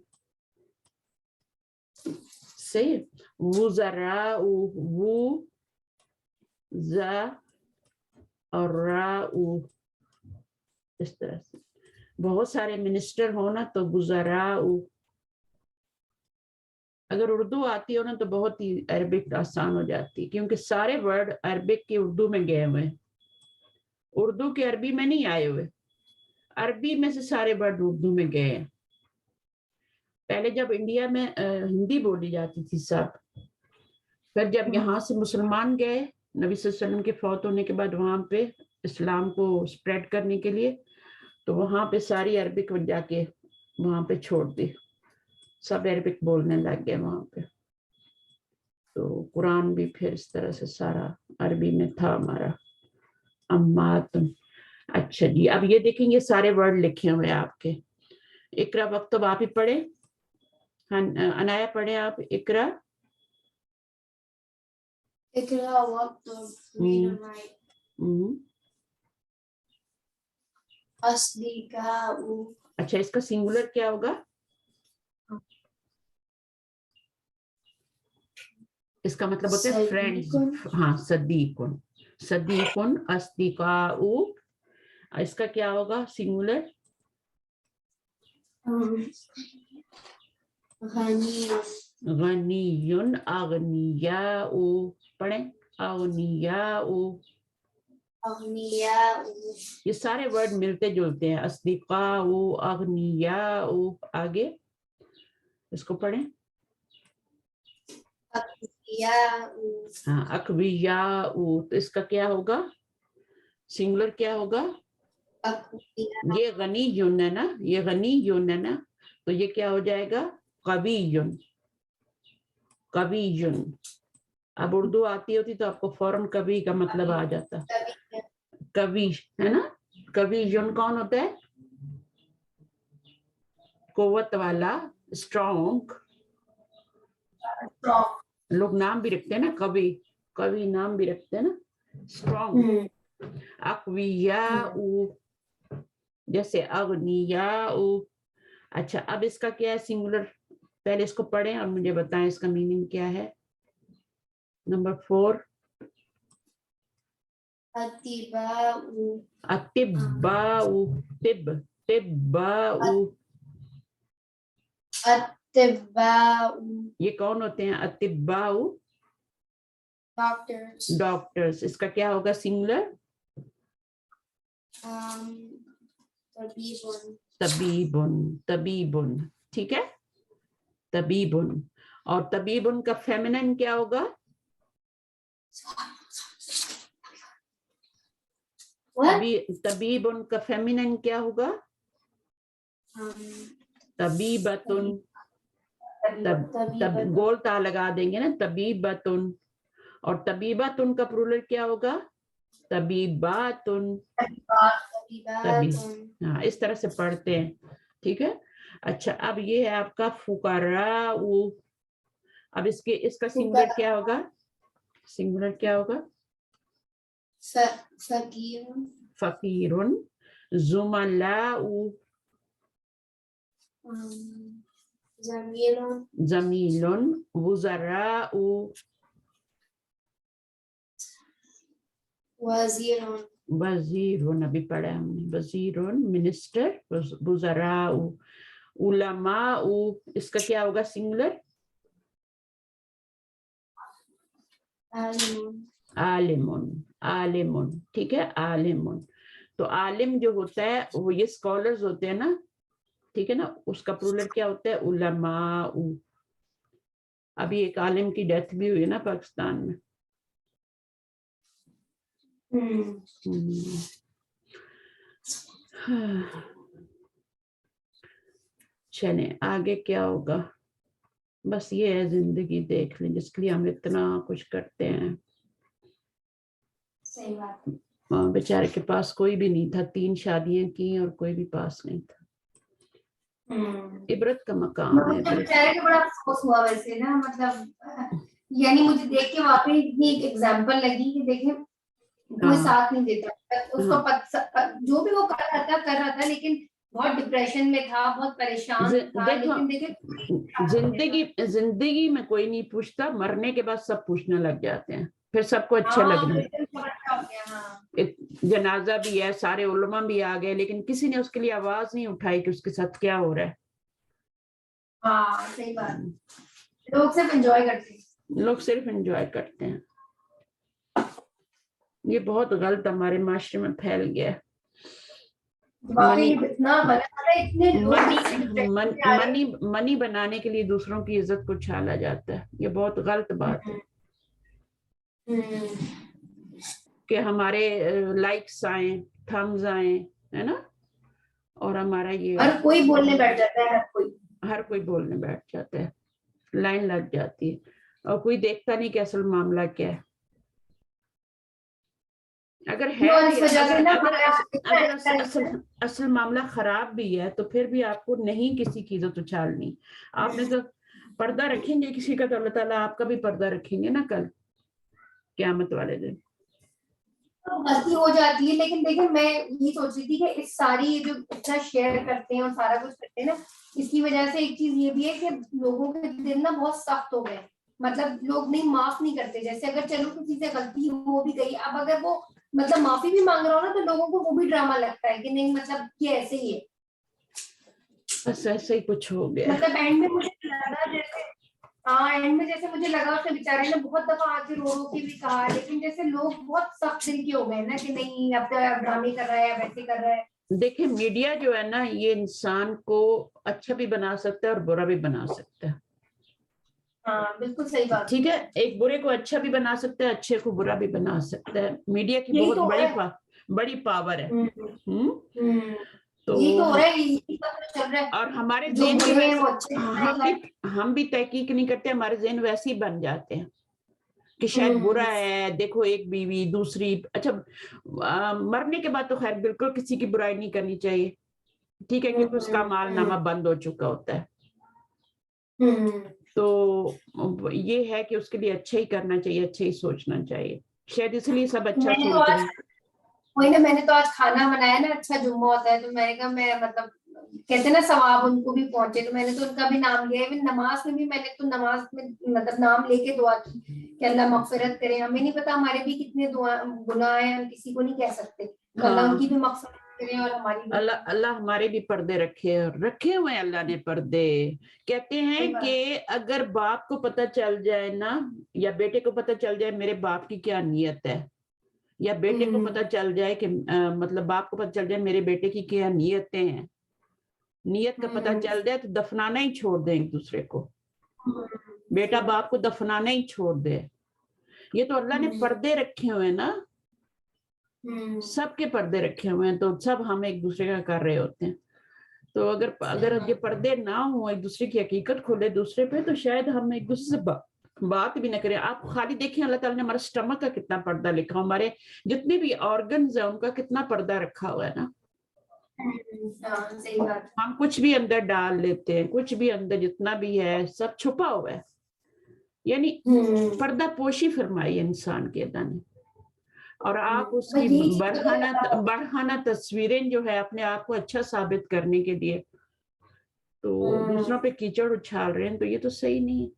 सही. वुज़राउ, वु ज़ा और राउ, इस तरह से. बहुत सारे मिनिस्टर हो ना तो गुज़राउ. अगर उर्दू आती हो ना तो बहुत ही अरबिक आसान हो जाती है, क्योंकि सारे वर्ड अरबिक की उर्दू में गए हुए हैं, उर्दू के अरबी में नहीं आए हुए, अरबी में से सारे वर्ड उर्दू में गए हैं. पहले जब इंडिया में हिंदी बोली जाती थी सब, फिर जब यहाँ से मुसलमान गए नबी सल्लल्लाहु अलैहि वसल्लम के फौत होने के बाद वहां पे इस्लाम को स्प्रेड करने के लिए, तो वहां पे सारी अरबिक जाके वहां पे छोड़ दी, सब अरबिक बोलने लग गए वहां पे. तो कुरान भी फिर इस तरह से सारा अरबी में था हमारा. अम्मातुन. अच्छा जी, अब ये देखेंगे सारे वर्ड लिखे हुए हैं आपके. इकरा वक्त तो आप ही पढ़े, हाँ अनाया पढ़े आप. इकरा, Ikra waqt. Read and write. Asdika. अच्छा इसका सिंगुलर क्या होगा? इसका मतलब होता है फ्रेंड्स. हाँ सदीकुन, सदीकुन, अस्दिकाउ. इसका क्या होगा सिंगुलर? गनीयुन, अगनियाउ. पढ़े अगनियाउ. ये सारे वर्ड मिलते जुलते हैं. अस्दिकाउ, अगनियाउ. आगे इसको पढ़ें. हाँ अकवियाउ. तो इसका क्या होगा सिंगुलर, क्या होगा? ये गनीयुन है ना, ये गनीयुन है ना, तो ये क्या हो जाएगा? कवियुन, कवियुन. अब उर्दू आती होती तो आपको फौरन कवि का मतलब आ जाता. कवि है ना. कवियुन कौन होता है? कुव्वत वाला, स्ट्रॉन्ग. लोग नाम भी रखते हैं ना कवि, कवि नाम भी रखते हैं ना. स्ट्रॉन्ग. अक्वियाउ, जैसे अग्नियाउ. अच्छा अब इसका क्या है सिंगुलर? पहले इसको पढ़ें और मुझे बताएं इसका मीनिंग क्या है. Number 4. Atiba'u. Atibba'u. Tibba'u. Atiba'u. ये कौन होते हैं? अतिब्बाउ Doctors. डॉक्टर्स. इसका क्या होगा सिंगुलर? Tabibun. तबीबुन. तबीबुन. ठीक है, तबीबुन. और तबीबुन का फेमिनिन क्या होगा? What? तबीबुन का फेमिनिन क्या होगा? तबीबतुन. तब गोल ता लगा देंगे ना, तबीबतुन. और तबीबतुन का प्लूरल क्या होगा? तबीबातुन. Tabibatun. हाँ, इस तरह से पढ़ते हैं. ठीक है. अच्छा, अब ये है आपका फुकराउ. अब इसका सिंगुलर क्या होगा? सिंगुलर क्या होगा? Fakirun. फकीरुन. जुमलाउ. Zamilun. जमीलुन. वुजराउ. Wazirun. वजीरुन अभी पढ़ा हमने. वजीरुन मिनिस्टर. वुजराउ. उलमाउ. इसका क्या होगा सिंगुलर? Alimun. आलिमुन. आलिमुन. ठीक है, आलिमुन. तो आलिम जो होता है वो ये स्कॉलर्स होते हैं ना, ठीक है ना, उसका प्लूरल क्या होता है? उलमाउ. अभी एक आलिम की डेथ भी हुई ना पाकिस्तान में. चले आगे क्या होगा? बस ये है जिंदगी, देख लें, जिसके लिए हम इतना कुछ करते हैं. सही बात. बेचारे के पास कोई भी नहीं था, 3 शादियां की और कोई भी पास नहीं था. इबरत का मकाम है. मुझे बेचारे को बड़ा अफसोस हुआ वैसे ना, मतलब यानी मुझे देख के वाकई इतनी एक एग्जांपल लगी कि देखें कोई हाँ. साथ नहीं देता उसको. जो भी वो कर रहा था लेकिन बहुत डिप्रेशन में था, बहुत परेशान था. देखो, लेकिन देखे जिंदगी में कोई नहीं पूछता, मरने के बाद सब पूछने लग जाते हैं, फिर सबको अच्छा लगना. जनाजा भी है, सारे उलमा भी आ गए, लेकिन किसी ने उसके लिए आवाज नहीं उठाई कि उसके साथ क्या हो रहा है. हाँ सही बात. लोग सिर्फ एंजॉय करते हैं. लोग सिर्फ एंजॉय करते हैं. ये बहुत गलत हमारे माशरे में फैल गया है. मनी बनाने के लिए दूसरों की इज्जत को छाला जाता है. ये बहुत गलत बात है कि हमारे लाइक्स आए, थम्स आए, है ना, और हमारा ये हर कोई बोलने बैठ जाता है. हर कोई बोलने बैठ जाता है, लाइन लग जाती है, और कोई देखता नहीं कि असल मामला क्या है. अगर है असल मामला खराब भी है तो फिर भी आपको नहीं किसी की इज्जत उछालनी. आपने तो पर्दा रखेंगे किसी का, तो अल्लाह ताला आपका भी पर्दा रखेंगे ना कल क़यामत वाले दिन. तो गलती हो जाती है, लेकिन देखिए मैं ये सोच रही थी कि इस सारी जो इतना शेयर करते हैं और सारा कुछ करते हैं ना, इसकी वजह से एक चीज ये भी है कि लोगों के दिल ना बहुत सख्त हो गए. मतलब लोग नहीं माफ नहीं करते. जैसे अगर चलो किसी से गलती हो भी गई, अब अगर वो मतलब माफी भी मांग रहा हो ना, तो लोगों को वो भी ड्रामा लगता है कि नहीं, मतलब ये ऐसे ही है. बस ऐसे ही कुछ हो गया. मतलब एंड में मुझे लगा जैसे, एंड में जैसे मुझे लगा उसने बेचारे ने बहुत दफा आके रो रो के भी कहा, लेकिन जैसे लोग बहुत सख्त दिल के हो गए ना कि नहीं अब तो ड्रामे कर रहा है, वैसे कर रहा है. देखिए मीडिया जो है ना, ये इंसान को अच्छा भी बना सकता है और बुरा भी बना सकता है. हाँ बिल्कुल सही बात. ठीक है, एक बुरे को अच्छा भी बना सकता है, अच्छे को बुरा भी बना सकता है. मीडिया की बहुत बड़ी पावर है. तो यही तो हो रहा है, यही सब चल रहा है. और हमारे ज़हन भी हम भी तहकीक नहीं करते, हमारे ज़हन वैसे ही बन जाते हैं कि शायद बुरा है. देखो एक बीवी दूसरी, अच्छा मरने के बाद तो खैर बिल्कुल किसी की बुराई नहीं करनी चाहिए, ठीक है, क्योंकि उसका मालनामा बंद हो चुका होता है. तो ये है कि उसके लिए अच्छा ही करना चाहिए, अच्छा ही सोचना चाहिए. शायद इसलिए सब अच्छा सोच रहे हैं. वही ना, मैंने तो आज खाना बनाया ना, अच्छा जुम्मा होता है, तो मैंने कहा मैं मतलब कहते हैं ना सवाब उनको भी पहुंचे, तो मैंने तो उनका भी नाम लिया है। नमाज में भी मैंने तो नमाज में मतलब नाम लेके दुआ की कि अल्लाह मगफिरत करे। हमें नहीं पता हमारे भी कितने गुनाह हैं, हम किसी को नहीं कह सकते, तो अल्लाह उनकी भी मगफिरत करे और हमारी भी। अल्लाह हमारे भी पर्दे रखे हुए हैं अल्लाह ने पर्दे। कहते हैं कि अगर बाप को पता चल जाए ना, या बेटे को पता चल जाए मेरे बाप की क्या नीयत है, या बेटे को पता चल जाए कि मतलब बाप को पता चल जाए मेरे बेटे की क्या नीयतें हैं, नीयत का पता चल जाए तो दफनाना ही छोड़ दें एक दूसरे को, बेटा बाप को दफनाना ही छोड़ दे। ये तो अल्लाह ने पर्दे रखे हुए हैं ना, सबके पर्दे रखे हुए हैं, तो सब हम एक दूसरे का कर रहे होते हैं। तो अगर ये पर्दे ना हो, एक दूसरे की हकीकत खोले दूसरे पे, तो शायद हम एक दूसरे से बात भी ना करें। आप खाली देखें अल्लाह ताला ने हमारे स्टमक का कितना पर्दा लिखा, हमारे जितने भी ऑर्गन्स है उनका कितना पर्दा रखा हुआ है ना। सही बात। हम कुछ भी अंदर डाल लेते हैं, कुछ भी अंदर जितना भी है सब छुपा हुआ है, यानी पर्दा पोशी फरमाई इंसान के अल्लाह ने। और आप उसकी बढ़ाना तस्वीरें जो है अपने आप को अच्छा साबित करने के लिए तो दूसरों पे कीचड़ उछाल रहे हैं, तो ये तो सही नहीं है,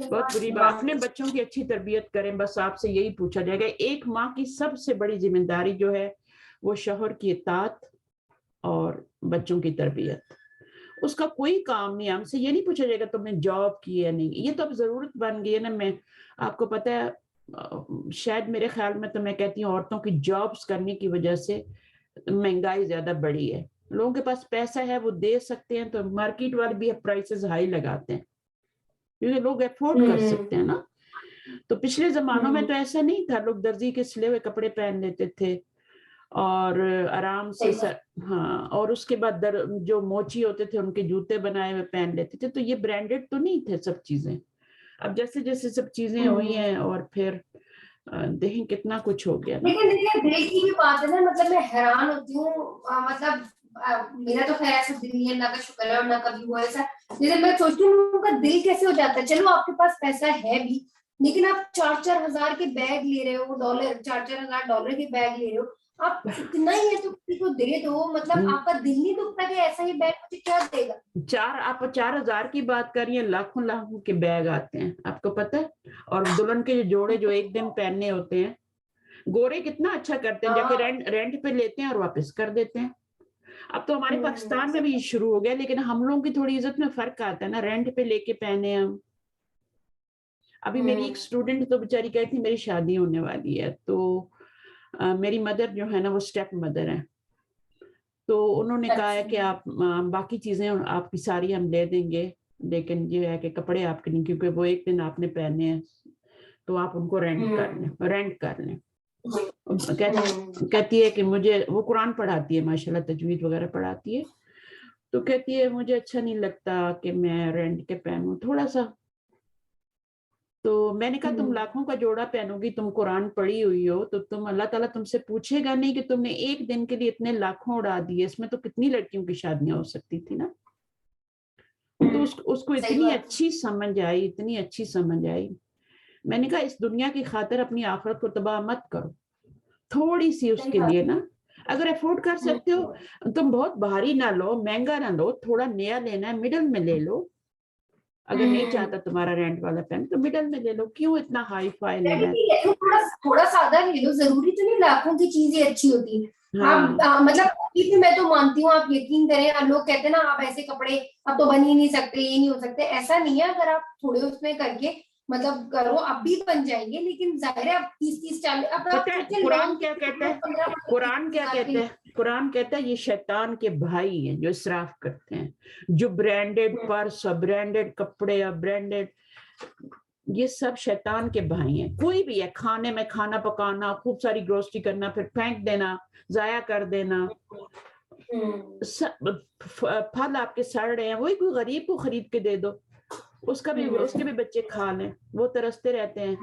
बहुत बुरी बात। अपने बच्चों की अच्छी तरबियत करें, बस आपसे यही पूछा जाएगा। एक माँ की सबसे बड़ी जिम्मेदारी जो है वो शौहर की इताअत और बच्चों की तरबियत। उसका कोई काम नहीं, हमसे ये नहीं पूछा जाएगा तुमने जॉब की है नहीं, ये तो अब जरूरत बन गई है ना। मैं आपको पता है शायद मेरे ख्याल में तो मैं कहती हूँ औरतों की जॉब्स करने की वजह से महंगाई ज्यादा बढ़ी है। लोगों के पास पैसा है, वो दे सकते हैं, तो मार्केट वाले भी प्राइसेस हाई लगाते हैं क्योंकि लोग अफोर्ड कर सकते हैं ना। तो पिछले जमानों में तो ऐसा नहीं था, लोग दर्जी के सिले हुए कपड़े पहन लेते थे और आराम से हाँ, और उसके बाद जो मोची होते थे उनके जूते बनाए हुए पहन लेते थे, तो ये ब्रांडेड तो नहीं थे सब चीजें। अब जैसे जैसे सब चीजें हुई हैं और फिर देखें कितना कुछ हो गया ना। लेकिन देखिए दिल की भी बात है ना, मतलब मैं हैरान होती हूँ, मतलब मेरा तो खैर ऐसा दिल नहीं है, अल्लाह का शुक्र है, और ना कभी हुआ ऐसा। लेकिन मैं सोचती हूँ उनका दिल कैसे हो जाता है। चलो आपके पास पैसा है भी, लेकिन आप 4-4 हजार के बैग ले रहे हो, डॉलर 4-4 हजार डॉलर के बैग ले रहे हो, आप इतना ही है तो किसी को दे दो, मतलब आपका दिल नहीं दुखता कि ऐसा ही बैग मुझे क्या देगा। आप 4,000 की बात कर रही है, लाखों लाखों के बैग आते हैं, आपको पता है। और दुल्हन के जोड़े जो एक दिन पहनने होते हैं, गोरे कितना अच्छा करते हैं, जाके रेंट पे लेते हैं और वापस कर देते हैं। अब तो हमारे पाकिस्तान में भी शुरू हो गया, लेकिन हम लोगों की थोड़ी इज्जत में फर्क आता है ना, रेंट पे लेके पहने हम। अभी मेरी एक स्टूडेंट तो बेचारी कही थी मेरी शादी होने वाली है, तो मेरी मदर जो है ना वो स्टेप मदर है, तो उन्होंने कहा है कि आप बाकी चीजें आपकी सारी हम ले देंगे, लेकिन ये है कि कपड़े आपके नहीं, क्योंकि वो एक दिन आपने पहने हैं तो आप उनको रेंट कर लें। कहती है कि मुझे, वो कुरान पढ़ाती है माशाल्लाह, तजवीद वगैरह पढ़ाती है, तो कहती है मुझे अच्छा नहीं लगता कि मैं रेंट के पहनूं थोड़ा सा। तो मैंने कहा तुम लाखों का जोड़ा पहनोगी, तुम कुरान पढ़ी हुई हो, तो तुम अल्लाह ताला तुमसे पूछेगा नहीं कि तुमने एक दिन के लिए इतने लाखों उड़ा दिए, इसमें तो कितनी लड़कियों की शादियां हो सकती थी ना। तो उसको इतनी अच्छी समझ आई, इतनी अच्छी समझ आई। मैंने कहा इस दुनिया की खातिर अपनी आखिरत को तबाह मत करो, थोड़ी सी उसके लिए ना, अगर अफोर्ड कर सकते हो तुम बहुत भारी ना लो, महंगा ना लो, थोड़ा नया लेना है मिडल में ले लो। अगर नहीं चाहता तुम्हारा रेंट वाला पेन तो मिडल में ले लो, क्यों इतना हाई फाई लेना है। थोड़ा सादा ले लो, जरूरी तो नहीं लाखों की चीजें अच्छी होती है। हाँ। मतलब अभी भी मैं तो मानती हूँ, आप यकीन करें, लोग कहते हैं ना आप ऐसे कपड़े अब तो बन ही नहीं सकते, ये नहीं हो सकते, ऐसा नहीं है। अगर आप थोड़े उसमें करके मतलब करो, अब भी बन जाएंगे, लेकिन जाहिर है अब 30-40 अब कुरान क्या कहता है, कुरान क्या कहता है, कुरान कहता है ये शैतान के भाई हैं जो इसराफ करते हैं, जो ब्रांडेड पर्स और ब्रांडेड कपड़े और ब्रांडेड, ये सब शैतान के भाई हैं। कोई भी है, खाने में खाना पकाना, खूब सारी ग्रोसरी करना, फिर फेंक देना, जाया कर देना, फल आपके सड़ रहे हैं, वही कोई गरीब को खरीद के दे दो, उसके भी बच्चे खा लें, वो तरसते रहते हैं।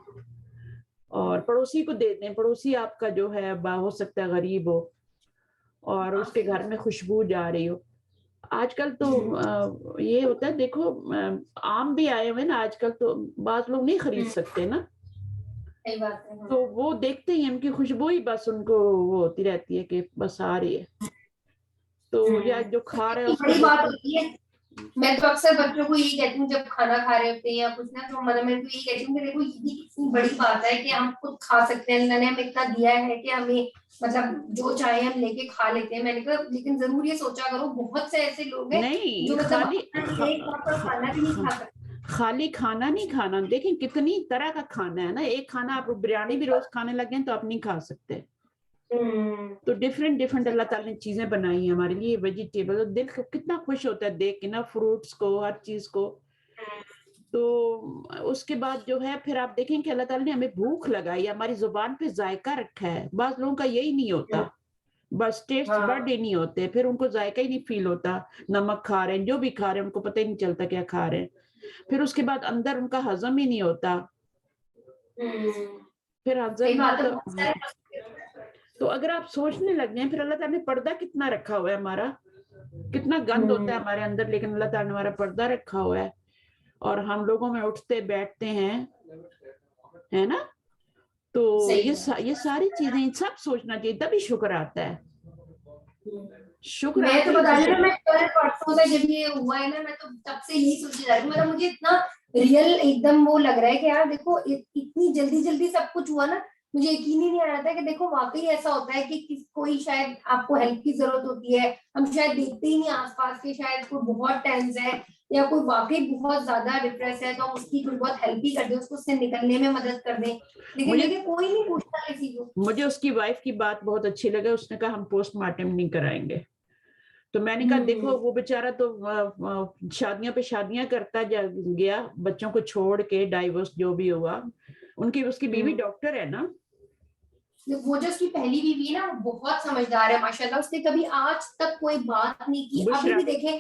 और पड़ोसी को दे दें, पड़ोसी आपका जो है हो सकता है गरीब हो और उसके घर में खुशबू जा रही हो। आजकल तो ये होता है, देखो आम भी आए हुए ना आजकल, तो बात लोग नहीं खरीद सकते ना, सही बात है। तो वो देखते ही उनकी खुशबू ही बस उनको वो होती रहती है कि बस आ रही है। تو یا جو کھا رہا ہے اس بڑی کو بات ہوتی ہے. میں تو اکثر بچوں کو یہی کہتی ہوں جب کھانا کھا رہے ہوتے ہیں یا کچھ نا, تو مطلب میں تو یہی کہتی ہوں کہ دیکھو یہ بھی کتنی بڑی بات ہے کہ ہم خود کھا سکتے ہیں, اللہ نے ہمیں اتنا دیا ہے کہ ہمیں مطلب جو چاہے ہم لے کے کھا لیتے ہیں. میں نے کہا لیکن ضرور یہ سوچا کرو بہت سے ایسے لوگ ہیں نہیں, جو مطلب خالی ایک وقت کا کھانا بھی نہیں کھا سکتے. خالی کھانا نہیں کھانا, دیکھیں کتنی طرح کا کھانا ہے نا. ایک کھانا آپ بریانی بھی روز کھانے لگے ہیں تو آپ نہیں کھا سکتے. تو ڈفرینٹ اللہ تعالیٰ نے چیزیں بنائی ہیں ہمارے لیے, ویجیٹیبل. دل کتنا خوش ہوتا ہے دیکھ کے نا, فروٹس کو, ہر چیز کو. تو اس کے بعد جو ہے پھر آپ دیکھیں کہ اللہ تعالیٰ نے ہمیں بھوک لگائی, ہماری زبان پہ ذائقہ رکھا ہے. بعض لوگوں کا یہی نہیں ہوتا, بس ٹیسٹ برڈ ہی نہیں ہوتے, پھر ان کو ذائقہ ہی نہیں فیل ہوتا. نمک کھا رہے ہیں, جو بھی کھا رہے ہیں ان کو پتہ ہی نہیں چلتا کیا کھا رہے ہیں. پھر اس کے بعد اندر ان کا ہضم ہی نہیں ہوتا, پھر ہضم نہ ہوتا. تو اگر آپ سوچنے لگ جائیں پھر اللہ تعالیٰ نے پردہ کتنا رکھا ہوا ہے ہمارا, کتنا گند ہوتا ہے ہمارے اندر, لیکن اللہ تعالیٰ نے ہمارا پردہ رکھا ہوا ہے. اور ہم لوگوں میں اٹھتے بیٹھتے ہیں, ہے نا. تو یہ ساری چیزیں سب سوچنا چاہیے, تبھی شکر آتا ہے. شکر میں تو آتا بتا ہی رہی ہوں, میں کل پرسوں سے جب یہ ہوا ہے نا, میں تو تب سے یہی سوچی جا رہی ہوں. مطلب مجھے اتنا ریئل ایک دم وہ لگ رہا ہے کہ یار دیکھو اتنی جلدی سب کچھ ہوا نا, مجھے یقین ہی نہیں آ رہا تھا کہ دیکھو واقعی ایسا ہوتا ہے کہ کوئی شاید آپ کو ہیلپ کی ضرورت ہوتی ہے, ہم شاید دیکھتے ہی نہیں آس پاس کے, شاید کوئی بہت ٹینس ہے یا کوئی واقعی بہت زیادہ ڈپریس ہے تو ہم اس کی کوئی بہت ہیلپ ہی کر دیں, اس سے نکلنے میں مدد کر دیں. لیکن دیکھیں کوئی نہیں پوچھتا کسی کو. مجھے اس کی وائف کی بات بہت اچھی لگا, اس نے کہا ہم پوسٹ مارٹم نہیں کرائیں گے. تو میں نے کہا دیکھو وہ بیچارہ تو شادیاں پہ شادیاں کرتا گیا, بچوں کو چھوڑ کے, ڈائیورس جو بھی ہوا. اس کی بیوی ڈاکٹر ہے نا. وہ جو اس کی پہلی بیوی ہے نا بہت سمجھدار ہے ماشاءاللہ, اس نے کبھی آج تک کوئی بات نہیں کی. ابھی بھی دیکھیں,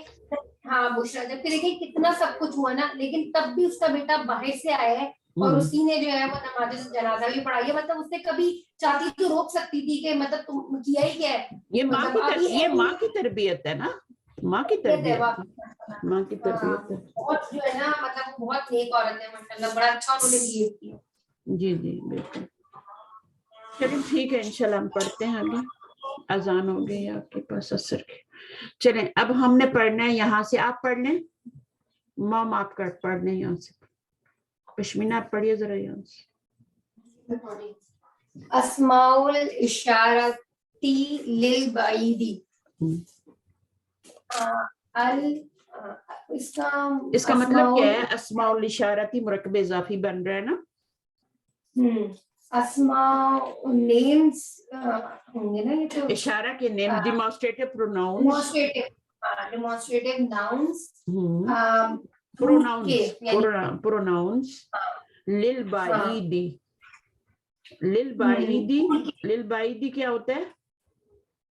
ہاں بشرا, جب کہ دیکھیں کتنا سب کچھ ہوا نا, لیکن تب بھی اس کا بیٹا باہر سے آیا ہے اور اسی نے جو ہے وہ نماز جنازہ بھی پڑھائی ہے. مطلب اس نے کبھی چاہتی تو روک سکتی تھی کہ مطلب تم کیا ہی کیا ہے. یہ ماں کی تربیت ہے نا, ماں کی تربیت ہے. بہت جو ہے نا مطلب بہت نیک عورت ہے ماشاءاللہ, بڑا اچھا انہوں نے بہیو کیا. جی بالکل. چلیں ٹھیک ہے, انشاءاللہ ہم پڑھتے ہیں آگے. اذان ہو گئی آپ کے پاس اثر کی. چلیں اب ہم نے پڑھنا ہے یہاں سے, آپ پڑھ لیں. مام آپ کا پڑھ لیں یہاں سے. پشمینہ آپ پڑھیے ذرا یہاں سے. اسماء الاشارتی للبعیدی. اس کا مطلب کیا ہے؟ اسماء الاشارتی مرکب اضافی بن رہا ہے نا. اسماء نیمز ہوں گے نا یہ تو, اشارہ کے نیم, ڈیمانسٹریٹو پروناؤنس, ڈیمانسٹریٹو ناؤنس, پروناؤنس للبعیدی. للبعیدی کیا ہوتا ہے؟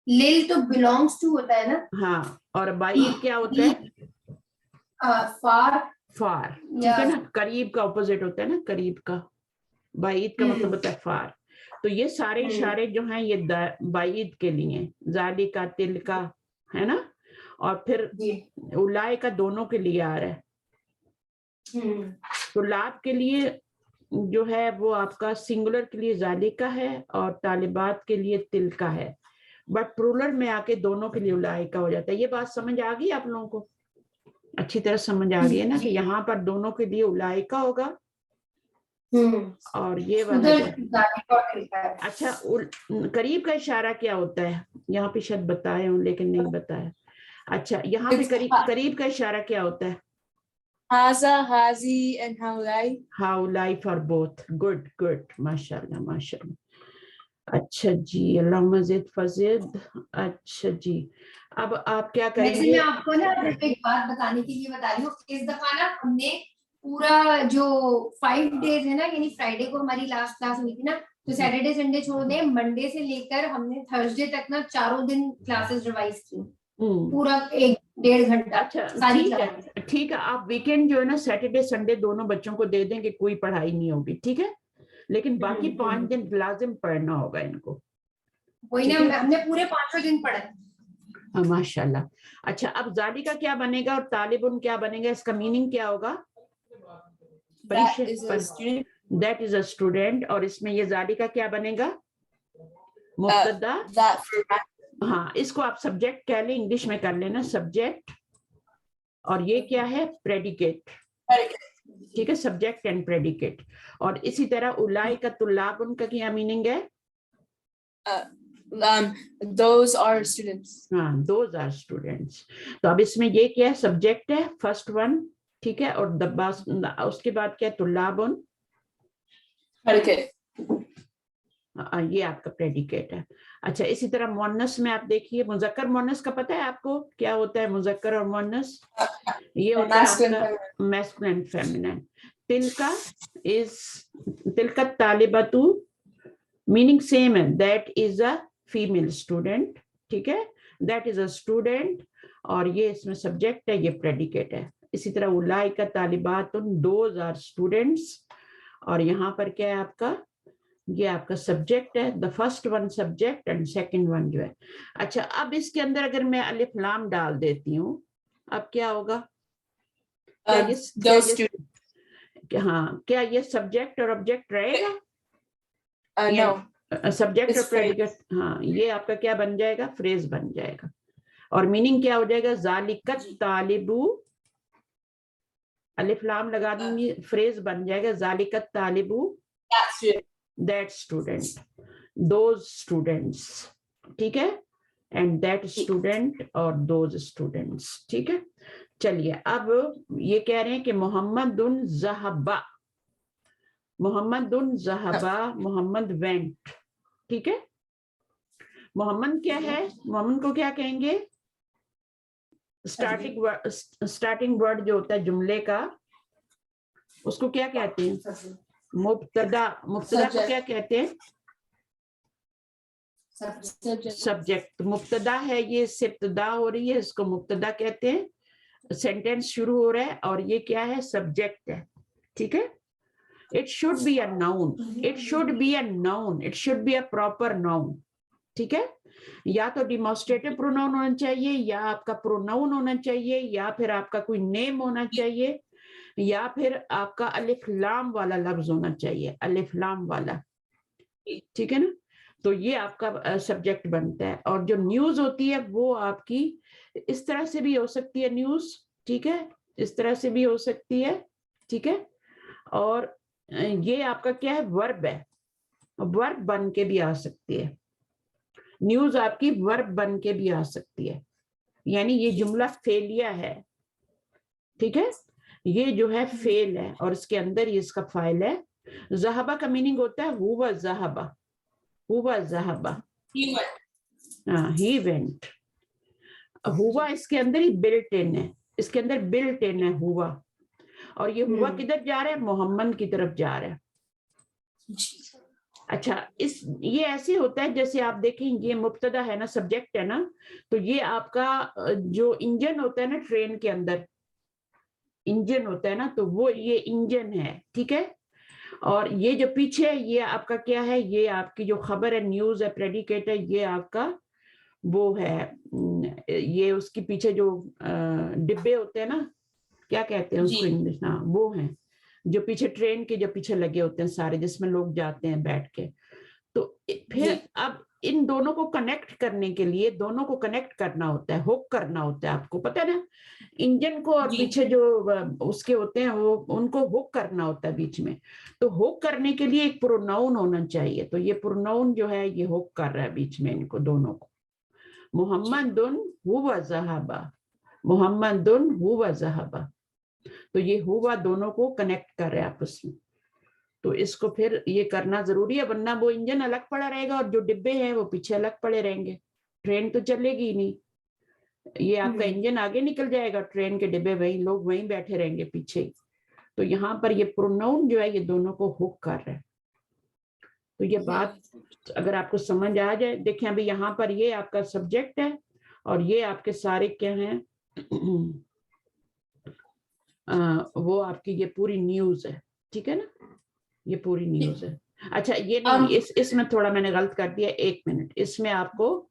لل تو belongs to ہوتا ہے نا. ہاں, اور بعید کیا ہوتا ہے؟ فار. ٹھیک ہے نا, قریب کا اپوزٹ ہوتا ہے نا, قریب کا. بعید کا مطلب ہوتا ہے فار. تو یہ سارے اشارے جو ہیں یہ بعید کے لیے, ذالکا تلکا ہے نا, اور پھر اولئک دونوں کے لیے آ رہا ہے. تو لات کے لیے جو ہے وہ آپ کا سنگولر کے لیے ذالکا ہے اور طالبات کے لیے تلکا ہے, بٹ پلورل میں آ کے دونوں کے لیے اولئک ہو جاتا ہے. یہ بات سمجھ آ گئی آپ لوگوں کو؟ اچھی طرح سمجھ آ گئی ہے نا کہ یہاں پر دونوں کے لیے اولئک ہوگا اور یہ والا. اچھا, قریب کا اشارہ کیا ہوتا ہے؟ یہاں پہ شاید بتائے ہوں لیکن نہیں بتایا. اچھا, یہاں پہ قریب کا اشارہ کیا ہوتا ہے؟ Haza, hazi, and haulai. Haulai for both. Good. ماشاءاللہ ماشاءاللہ. اچھا جی, اللہم زد فزد. اچھا جی, اب آپ کیا کریں گے؟ میں آپ کو نا ایک بات بتانے کے لیے بتا رہی ہوں. اس دفعہ نا ہم نے پورا جو 5 days ہے نا, یعنی فرائیڈے کو ہماری لاسٹ کلاس ہوئی تھی نا, تو سیٹرڈے سنڈے چھوڑ دیں, منڈے سے لے کر ہم نے تھرسڈے تک نا 4 دن کلاسز ریوائز کی, پورا 1-1.5 گھنٹہ. اچھا ٹھیک ہے, آپ ویکینڈ جو ہے نا سیٹرڈے سنڈے دونوں بچوں کو دے دیں کہ کوئی پڑھائی نہیں ہوگی, ٹھیک ہے, لیکن باقی 5 دن لازم پڑھنا ہوگا ان کو. وہی نا, ہم نے پورے 5 دن پڑھے. ماشاء اللہ. اچھا, اب ذالکا کیا بنے گا اور طالبن کیا بنے گا؟ اس کا میننگ کیا ہوگا؟ That is a student. اور اس میں یہ ذالکا کیا بنے گا؟ مبتدا. हाँ, इसको आप सब्जेक्ट कह लें, इंग्लिश में कर लेना सब्जेक्ट, और ये क्या है, प्रेडिकेट, ठीक है, सब्जेक्ट एंड प्रेडिकेट। और इसी तरह उलाई का तुल्लाब, उनका क्या मीनिंग है? Those are students. हाँ, दोज आर स्टूडेंट्स। तो अब इसमें ये क्या है, सब्जेक्ट है फर्स्ट वन, ठीक है, और उसके बाद क्या है, तुल्लाबुन, Predicate. ये आपका प्रेडिकेट है। अच्छा, इसी तरह मुअन्नस में आप देखिए, मुज़क्कर मुअन्नस का पता है आपको क्या होता है, मुज़क्कर और मुअन्नस? ये होता है आपका मैस्कुलिन फेमिनिन। तिलका तालिबतु मीनिंग सेम है, that is a female student, ठीक है, दैट इज अ स्टूडेंट, और ये इसमें सब्जेक्ट है, ये प्रेडिकेट है। इसी तरह उलाइका तालिबातुन, दोज आर स्टूडेंट्स, और यहाँ पर क्या है आपका, ये आपका सब्जेक्ट है, the first one subject and second one जो है। अच्छा, अब इसके अंदर अगर मैं अलिफ लाम डाल देती हूँ, अब क्या होगा? हाँ, क्या ये सब्जेक्ट और ऑब्जेक्ट रहेगा? No. सब्जेक्ट और It's प्रेडिकेट, हाँ, ये आपका क्या बन जाएगा, फ्रेज बन जाएगा। और मीनिंग क्या हो जाएगा, जालिकत तालिबू, अलिफ लाम लगा दूंगी, फ्रेज बन जाएगा, जालिकत तालिबू, that student, those students, ठीक है, and that student और those students, ठीक है। चलिए, अब ये कह रहे हैं कि मोहम्मदुन ज़हबा, मोहम्मदुन ज़हबा, मोहम्मद वेंट, ठीक है। मोहम्मद क्या है, मोहम्मद को क्या कहेंगे, स्टार्टिंग वर्ड जो होता है जुमले का, उसको क्या कहते हैं, मुब्तदा। मुब्तदा को क्या कहते हैं, सब्जेक्ट। मुब्तदा है, ये से इब्तिदा हो रही है, इसको मुब्तदा कहते हैं, सेंटेंस शुरू हो रहा है, और ये क्या है, सब्जेक्ट है, ठीक है। It should be a noun, it should be a noun, it should be a proper noun, ठीक है। या तो डिमॉन्स्ट्रेटिव प्रोनाउन होना चाहिए, या आपका प्रोनाउन होना चाहिए, या फिर आपका कोई नेम होना चाहिए, या फिर आपका अलिफ लाम वाला लफ्ज होना चाहिए, अलिफ लाम वाला, ठीक है ना। तो ये आपका सब्जेक्ट बनता है। और जो न्यूज होती है वो आपकी इस तरह से भी हो सकती है न्यूज, ठीक है, इस तरह से भी हो सकती है, ठीक है। और ये आपका क्या है, वर्ब है, वर्ब बन के भी आ सकती है, न्यूज आपकी वर्ब बन के भी आ सकती है, यानी ये जुमला फेलिया है, ठीक है, ये जो है फेल है, और इसके अंदर ये इसका फाइल है। ज़हबा का मीनिंग होता है हुवा ज़हबा, हुवा ज़हबा, हाँ, ही वेंट। हुआ इसके अंदर ही बिल्ट इन है, इसके अंदर बिल्ट इन है हुआ, और ये हुआ किधर जा रहा है, मोहम्मद की तरफ जा रहा है। अच्छा, ये ऐसे होता है जैसे आप देखें, ये मुब्तदा है ना, सब्जेक्ट है ना, तो ये आपका जो इंजन होता है ना, ट्रेन के अंदर इंजन होता है ना, तो वो ये इंजन है, ठीक है। और ये जो पीछे है, ये आपका क्या है, ये आपकी जो खबर है, न्यूज है, प्रेडिकेट है, ये आपका वो है, ये उसके पीछे जो डिब्बे होते हैं ना, क्या कहते हैं उसको इंग्लिश, हाँ, वो हैं जो पीछे ट्रेन के जो पीछे लगे होते हैं सारे, जिसमें लोग जाते हैं बैठ के। तो फिर अब इन दोनों को कनेक्ट करने के लिए, दोनों को कनेक्ट करना होता है, हुक करना होता है, आपको पता है ना, इंजन को और पीछे जो उसके होते हैं वो, उनको हुक करना होता है बीच में। तो हुक करने के लिए एक प्रोनाउन होना चाहिए, तो ये प्रोनाउन जो है ये हुक कर रहा है बीच में इनको दोनों को। मुहम्मदुन हुवा ज़हबा, मुहम्मदुन हुवा ज़हबा, तो ये हुआ दोनों को कनेक्ट कर रहे हैं आपस में। तो इसको फिर ये करना जरूरी है, वरना वो इंजन अलग पड़ा रहेगा और जो डिब्बे हैं वो पीछे अलग पड़े रहेंगे, ट्रेन तो चलेगी नहीं। ये आपका इंजन आगे निकल जाएगा, ट्रेन के डिब्बे वहीं, लोग वहीं बैठे रहेंगे पीछे ही। तो यहाँ पर ये प्रोनाउन जो है ये दोनों को हुक कर रहा है। तो ये बात अगर आपको समझ आ जाए, देखें अभी यहाँ पर ये आपका सब्जेक्ट है और ये आपके सारे क्या हैं वो आपकी ये पूरी न्यूज है, ठीक है ना, ये पूरी न्यूज है। अच्छा, ये नहीं, इसमें थोड़ा मैंने गलत कर दिया, 1 मिनट, इसमें आपको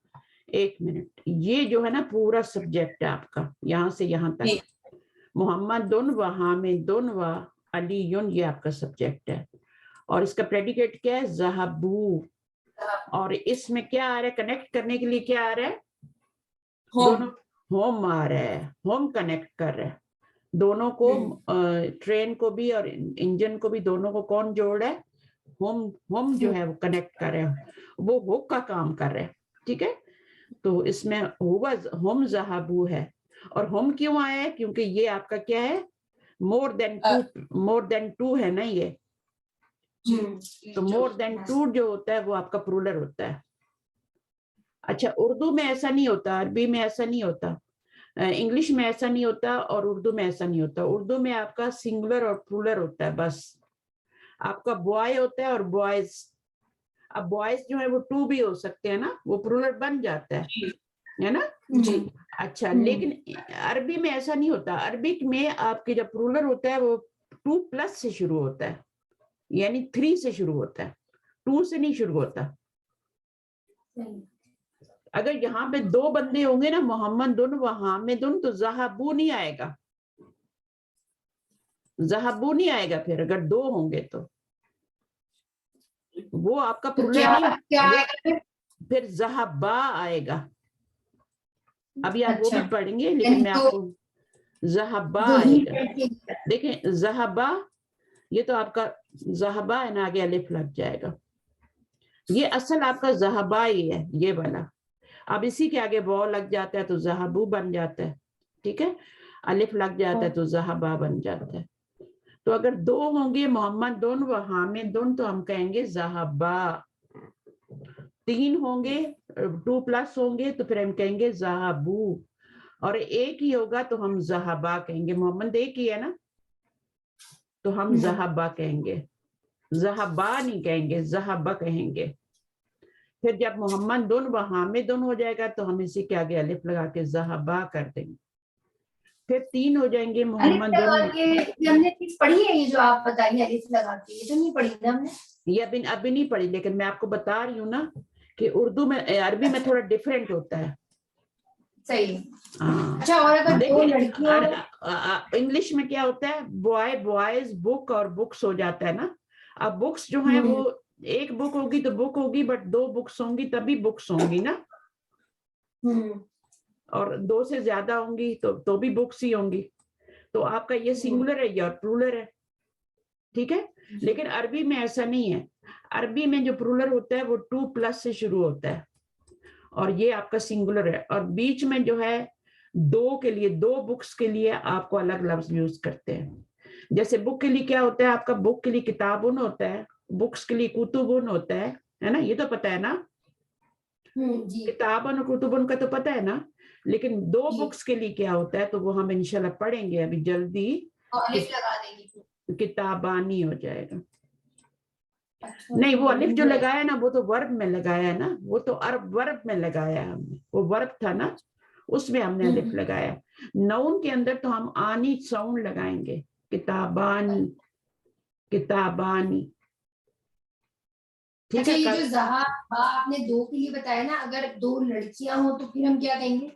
1 मिनट, ये जो है ना पूरा सब्जेक्ट है आपका, यहाँ से यहाँ तक, मोहम्मदुन व हामिदुन व अलीयुन, ये आपका सब्जेक्ट है। और इसका प्रेडिकेट क्या है, ज़हबू, اور اس میں کیا آ رہا ہے کنیکٹ کرنے کے لیے کیا آ رہا ہے Home. دونوں ہوم آ رہا ہے ہوم کنیکٹ کر رہا ہے دونوں کو ٹرین کو بھی اور انجن کو بھی دونوں کو کون جوڑ رہا ہے ہوم جو ہے وہ کنیکٹ کر رہا ہے وہ ہوک کا کام کر رہا ہے ٹھیک ہے تو اس میں ہوم ذہبو ہے اور ہوم کیوں آیا ہے کیونکہ یہ آپ کا کیا ہے مور دین ٹو ہے نا یہ تو مور دین ٹو جو ہوتا ہے وہ آپ کا پرولر ہوتا ہے اچھا اردو میں ایسا نہیں ہوتا عربی میں ایسا نہیں ہوتا انگلش میں ایسا نہیں ہوتا اور اردو میں ایسا نہیں ہوتا اردو میں آپ کا سنگولر اور پلورل ہوتا ہے بس آپ کا بوائے ہوتا ہے اور بوائز اب بوائز جو ہے وہ ٹو بھی ہو سکتے ہیں نا وہ پلورل بن جاتا ہے نا جی اچھا لیکن عربی میں ایسا نہیں ہوتا عربک میں آپ کے جب پلورل ہوتا ہے وہ 2+ سے شروع ہوتا ہے یعنی 3 سے شروع ہوتا ہے 2 سے نہیں شروع ہوتا اگر یہاں پہ 2 بندے ہوں گے نا محمد دن و حامدن تو ذہبو نہیں آئے گا ذہبو نہیں آئے گا پھر اگر 2 ہوں گے تو وہ آپ کا پرولر نہیں پھر ذہبا آئے گا ابھی آپ وہ بھی پڑھیں گے لیکن میں آپ کو ذہبا آئے گا دیکھیں ذہبا یہ تو آپ کا ذہبا ہے نا آگے الف لگ جائے گا یہ اصل آپ کا ذہبا ہی ہے یہ والا اب اسی کے آگے واو لگ جاتا ہے تو ذہبو بن جاتا ہے ٹھیک ہے الف لگ جاتا ہے تو ذہبا بن جاتا ہے تو اگر 2 ہوں گے محمد دن و حامد دن تو ہم کہیں گے ذہبا 3 ہوں گے 2+ ہوں گے تو پھر ہم کہیں گے ذہبو اور 1 ہی ہوگا تو ہم ذہبا کہیں گے محمد 1 ہی ہے نا تو ہم ذہبا کہیں گے ذہبا نہیں کہیں گے ذہبا کہیں گے پھر جب محمد دن و حامد دن ہو جائے گا تو ہم اسی کے آگے الف لگا کے ذہبا کر دیں گے پھر 3 ہو جائیں گے محمد دن ہم نے چیز پڑھی ہے یہ جو آپ بتائیے الف لگا کے یہ تو نہیں پڑھی نا ہم نے یہ ابھی نہیں پڑھی لیکن میں آپ کو بتا رہی ہوں نا کہ اردو میں عربی میں تھوڑا ڈیفرنٹ ہوتا ہے صحیح ہاں اچھا اور اگر 2 لڑکیوں انگلش میں کیا ہوتا ہے بوائے بوائز بک اور بکس ہو جاتا ہے نا اب بکس جو ہیں وہ 1 بک ہوگی تو بک ہوگی بٹ 2 بکس ہوں گی تبھی بکس ہوں گی نا اور 2 سے زیادہ ہوں گی تو بھی بکس ہی ہوں گی تو آپ کا یہ سنگولر ہے یا پلورل ہے ٹھیک ہے لیکن عربی میں ایسا نہیں ہے عربی میں جو پلورل ہوتا ہے وہ 2+ سے شروع ہوتا ہے اور یہ آپ کا سنگولر ہے اور بیچ میں جو ہے 2 کے لیے 2 بکس کے لیے آپ کو الگ لفظ یوز کرتے ہیں جیسے بک کے لیے کیا ہوتا ہے آپ کا بک کے لیے کتابن ہوتا ہے بکس کے لیے کتبن ہوتا ہے نا یہ تو پتہ ہے نا کتابن اور کتبن کا تو پتہ ہے نا لیکن 2 بکس کے لیے کیا ہوتا ہے تو وہ ہم انشاءاللہ پڑھیں گے ابھی جلدی کتابانی ہو جائے گا نہیں وہ الف جو لگایا نا وہ تو ورب میں لگایا ہے نا وہ تو ورب میں لگایا ہم نے وہ ورب تھا نا اس میں ہم نے الف لگایا نون کے اندر تو ہم آنی ساؤنڈ لگائیں گے کتابانی کتابانی ٹھیک ہے یہ جو ذہبا آپ نے 2 کے لیے بتایا نا اگر 2 لڑکیاں ہوں تو پھر ہم کیا کہیں گے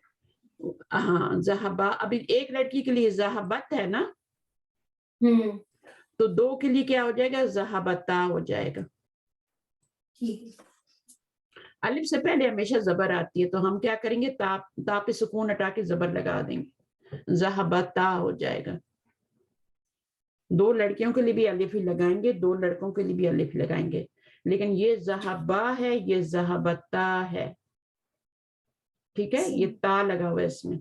ہاں ذہبا ابھی 1 لڑکی کے لیے ذہبت ہے نا تو 2 کے لیے کیا ہو جائے گا ذہبتا ہو جائے گا الف سے پہلے ہمیشہ زبر آتی ہے تو ہم کیا کریں گے تا پہ سکون ہٹا کے زبر لگا دیں گے ذہبتا ہو جائے گا 2 لڑکیوں کے لیے بھی الف ہی لگائیں گے 2 لڑکوں کے لیے بھی الف لگائیں گے لیکن یہ ذہبا ہے یہ ذہبتا ہے ٹھیک ہے یہ تا لگا ہوا ہے اس میں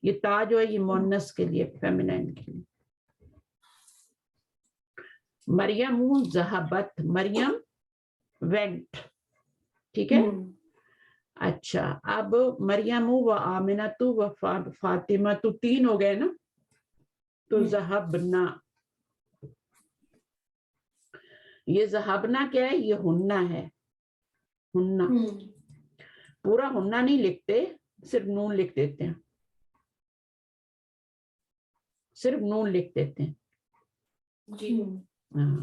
یہ تا جو ہے یہ مونس کے لیے فیمینائن کے لیے مریم ذہبت مریم وینٹ ٹھیک ہے اچھا اب مریم و آمنہ و فاطمہ تو 3 ہو گئے نا تو ذہبنا یہ ذہبنا کیا ہے یہ ہننا ہے ہننا پورا ہننا نہیں لکھتے صرف نون لکھ دیتے ہیں صرف نون لکھ دیتے ہیں ہاں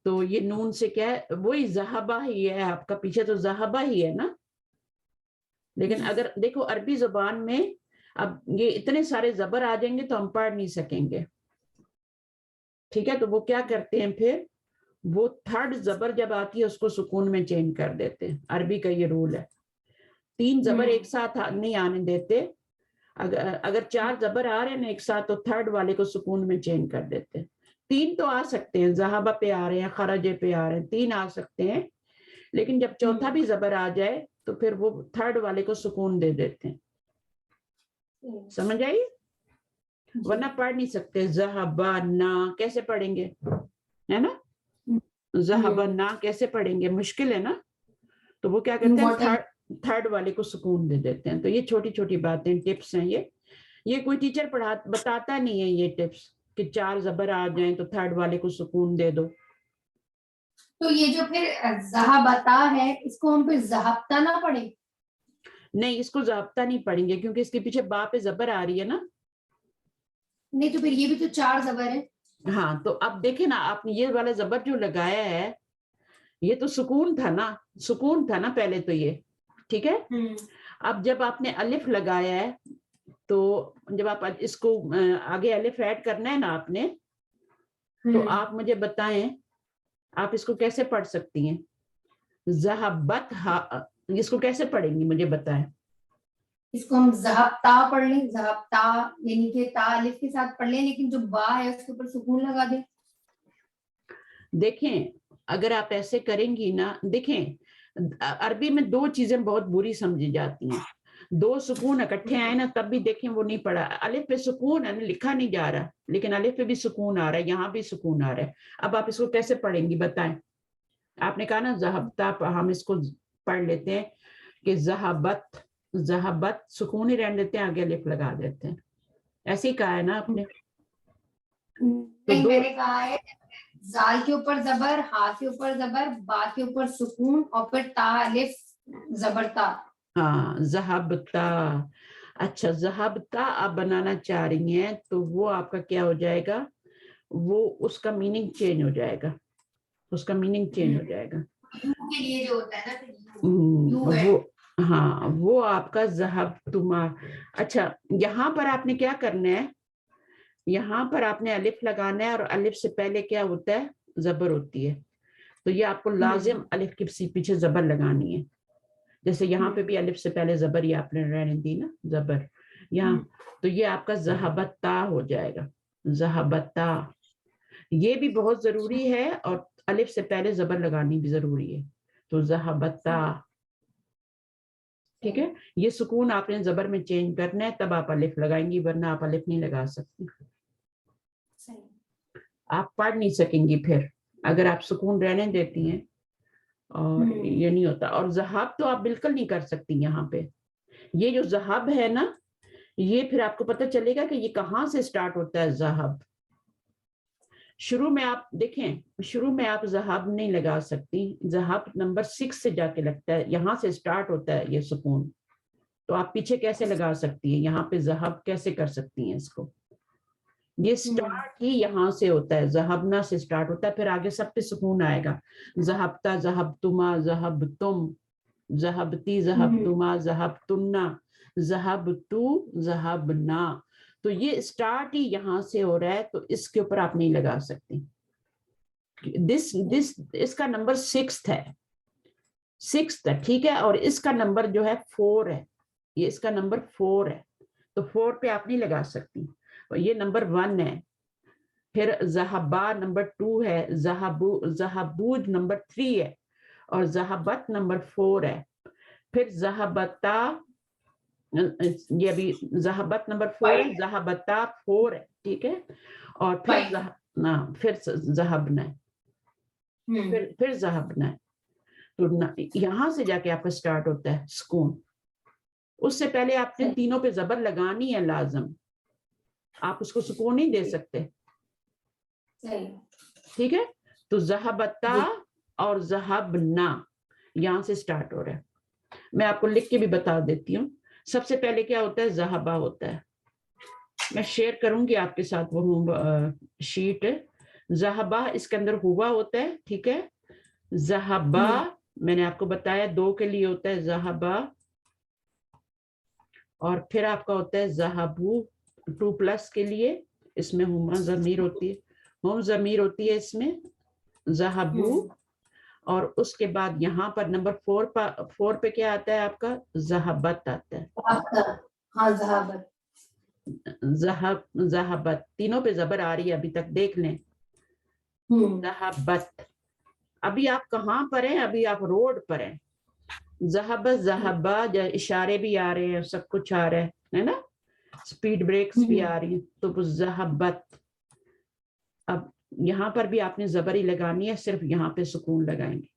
تو یہ نون سے کیا ہے وہی ذہبہ ہی ہے آپ کا پیچھے تو ذہبہ ہی ہے نا لیکن اگر دیکھو عربی زبان میں اب یہ اتنے سارے زبر آ جائیں گے تو ہم پڑھ نہیں سکیں گے ٹھیک ہے تو وہ کیا کرتے ہیں پھر وہ تھرڈ زبر جب آتی ہے اس کو سکون میں چینج کر دیتے ہیں. عربی کا یہ رول ہے. 3 زبر ایک ساتھ نہیں آنے دیتے. اگر 4 زبر آ رہے ہیں نا ایک ساتھ تو تھرڈ والے کو سکون میں چینج کر دیتے ہیں. 3 تو آ سکتے ہیں, ذہبہ پہ آ رہے ہیں, خرجے پہ آ رہے ہیں, 3 آ سکتے ہیں, لیکن جب چوتھا بھی زبر آ جائے تو پھر وہ تھرڈ والے کو سکون دے دیتے ہیں. سمجھ آئی؟ ورنہ پڑھ نہیں سکتے. ذہبہ نا کیسے پڑھیں گے, ہے نا؟ ذہبہ نا کیسے پڑھیں گے, مشکل ہے نا. تو وہ کیا کرتے ہیں, تھرڈ والے کو سکون دے دیتے ہیں. تو یہ چھوٹی چھوٹی باتیں, ٹپس ہیں. یہ کوئی ٹیچر بتاتا نہیں ہے یہ ٹپس کہ 4 زبر آ جائیں تو تھرڈ والے کو سکون دے دو. تو یہ جو پھر ذہبتا ہے اس کو ہم پھر ذہبتا نہ پڑھیں؟ نہیں, اس کو ضابطہ نہیں پڑھیں گے کیونکہ اس کے پیچھے با پہ زبر آ رہی ہے نا. نہیں تو پھر یہ بھی تو 4 زبر ہے. ہاں تو اب دیکھیں نا, آپ نے یہ والا زبر جو لگایا ہے یہ تو سکون تھا نا, سکون تھا نا پہلے تو یہ, ٹھیک ہے. اب جب آپ نے الف لگایا ہے تو جب آپ اس کو آگے الف ایڈ کرنا ہے نا آپ نے, تو آپ مجھے بتائیں آپ اس کو کیسے پڑھ سکتی ہیں. ذہبت, اس کو کیسے پڑھیں گی مجھے بتائیں. اس کو ہم ذہبتا پڑھ لیں, ذہبتا یعنی کہ تا الف کے ساتھ پڑھ لیں, لیکن جو با ہے اس کے اوپر سکون لگا دیں. دیکھیں اگر آپ ایسے کریں گی نا, دیکھیں عربی میں 2 چیزیں بہت بری سمجھی جاتی ہیں. 2 سکون اکٹھے آئے نا تب بھی دیکھیں وہ نہیں پڑھا. الف پہ سکون ہے نا, لکھا نہیں جا رہا, لیکن الف پہ بھی سکون آ رہا ہے, یہاں بھی سکون آ رہا ہے. اب آپ اس کو کیسے پڑھیں گی بتائیں. آپ نے کہا نا ذہبتا, ہم اس کو پڑھ لیتے ہیں کہ ذہبت, ذہبت سکون ہی رہنے دیتے ہیں, آگے الف لگا دیتے ہیں. ایسے ہی کہا ہے نا آپ نے. نہیں, میں نے کہا ہے زال کے اوپر زبر, ہا کے اوپر زبر, با کے اوپر سکون, اور پھر تا الف زبر تا. ہاں ذہبتا. اچھا ذہبتا آپ بنانا چاہ رہی ہیں تو وہ آپ کا کیا ہو جائے گا, وہ اس کا میننگ چینج ہو جائے گا, اس کا میننگ چینج ہو جائے گا. یو کے لیے جو ہوتا ہے نا وہ ہاں وہ آپ کا ذہبتما. اچھا یہاں پر آپ نے کیا کرنا ہے, یہاں پر آپ نے الف لگانا ہے, اور الف سے پہلے کیا ہوتا ہے, زبر ہوتی ہے. تو یہ آپ کو لازم الف کے پیچھے زبر لگانی ہے. جیسے یہاں پہ بھی الف سے پہلے زبر یہ آپ نے رہنے دی نا, زبر یہاں, تو یہ آپ کا ذہبتا ہو جائے گا. ذہبتا یہ بھی بہت ضروری ہے, اور الف سے پہلے زبر لگانی بھی ضروری ہے. تو ذہبتا, ٹھیک ہے. یہ سکون آپ نے زبر میں چینج کرنا ہے تب آپ الف لگائیں گی, ورنہ آپ الف نہیں لگا سکتی. آپ پڑھ نہیں سکیں گی پھر اگر آپ سکون رہنے دیتی ہیں, اور یہ نہیں ہوتا. اور ذہاب تو آپ بالکل نہیں کر سکتی. یہاں پہ یہ جو ذہب ہے نا, یہ پھر آپ کو پتہ چلے گا کہ یہ کہاں سے سٹارٹ ہوتا ہے. ذہب شروع میں آپ دیکھیں, شروع میں آپ ذہب نہیں لگا سکتی. ذہب نمبر 6 سے جا کے لگتا ہے, یہاں سے سٹارٹ ہوتا ہے یہ سکون. تو آپ پیچھے کیسے لگا سکتی ہیں, یہاں پہ ذہب کیسے کر سکتی ہیں اس کو. یہ سٹارٹ ہی یہاں سے ہوتا ہے, ذہبنا سے سٹارٹ ہوتا ہے, پھر آگے سب پہ سکون آئے گا. ذہبتا, ذہبتما, ذہبتم, ذہبتی, ذہبتما, ذہبتنا, ذہبتو, ذہبنا. تو یہ سٹارٹ ہی یہاں سے ہو رہا ہے, تو اس کے اوپر آپ نہیں لگا سکتی. اس کا نمبر 6 ہے, 6 ہے, ٹھیک ہے. اور اس کا نمبر جو ہے 4 ہے, یہ اس کا نمبر 4 ہے, تو 4 پہ آپ نہیں لگا سکتی. یہ نمبر 1 ہے. پھر ذہبا نمبر 2 ہے, ذہبوج نمبر 3 ہے, اور ذہبت نمبر 4 ہے. پھر ذہبتا, یہ بھی ذہبت نمبر 4 ہے, ذہبتا 4 ہے, ٹھیک ہے. اور پھر ذہبنا ہے, پھر ذہبنا ہے. تو یہاں سے جا کے آپ کا سٹارٹ ہوتا ہے سکون. اس سے پہلے آپ نے تینوں پہ زبر لگانی ہے لازم, آپ اس کو سکون نہیں دے سکتے, ٹھیک ہے. تو ذہبتا اور ذہبنا یہاں سے سٹارٹ ہو رہا ہے. میں آپ کو لکھ کے بھی بتا دیتی ہوں. سب سے پہلے کیا ہوتا ہے, ذہبہ ہوتا ہے. میں شیئر کروں گی آپ کے ساتھ وہ شیٹ. ذہبہ اس کے اندر ہوا ہوتا ہے, ٹھیک ہے. ذہبہ میں نے آپ کو بتایا 2 کے لیے ہوتا ہے ذہبہ, اور پھر آپ کا ہوتا ہے ذہبو 2+ کے لیے. اس میں ہما ضمیر ہوتی ہے, ہم ضمیر ہوتی ہے اس میں, ज़हबू, اور उसके बाद यहाँ पर नंबर 4 पे क्या आता है आपका, ज़हबत आता है, हाँ ज़हाबत, ज़हबत, तीनों पे जबर आ रही है अभी तक, देख लें, ज़हबत। अभी आप कहाँ पर हैं, अभी आप रोड पर हैं, ज़हबत ज़हबा, इशारे भी आ रहे हैं, सब कुछ आ रहा है ना, स्पीड ब्रेक्स भी आ रही हैं, तो ज़हबत। अब यहाँ पर भी आपने जबरी लगानी है, सिर्फ यहाँ पे सुकून लगाएंगे।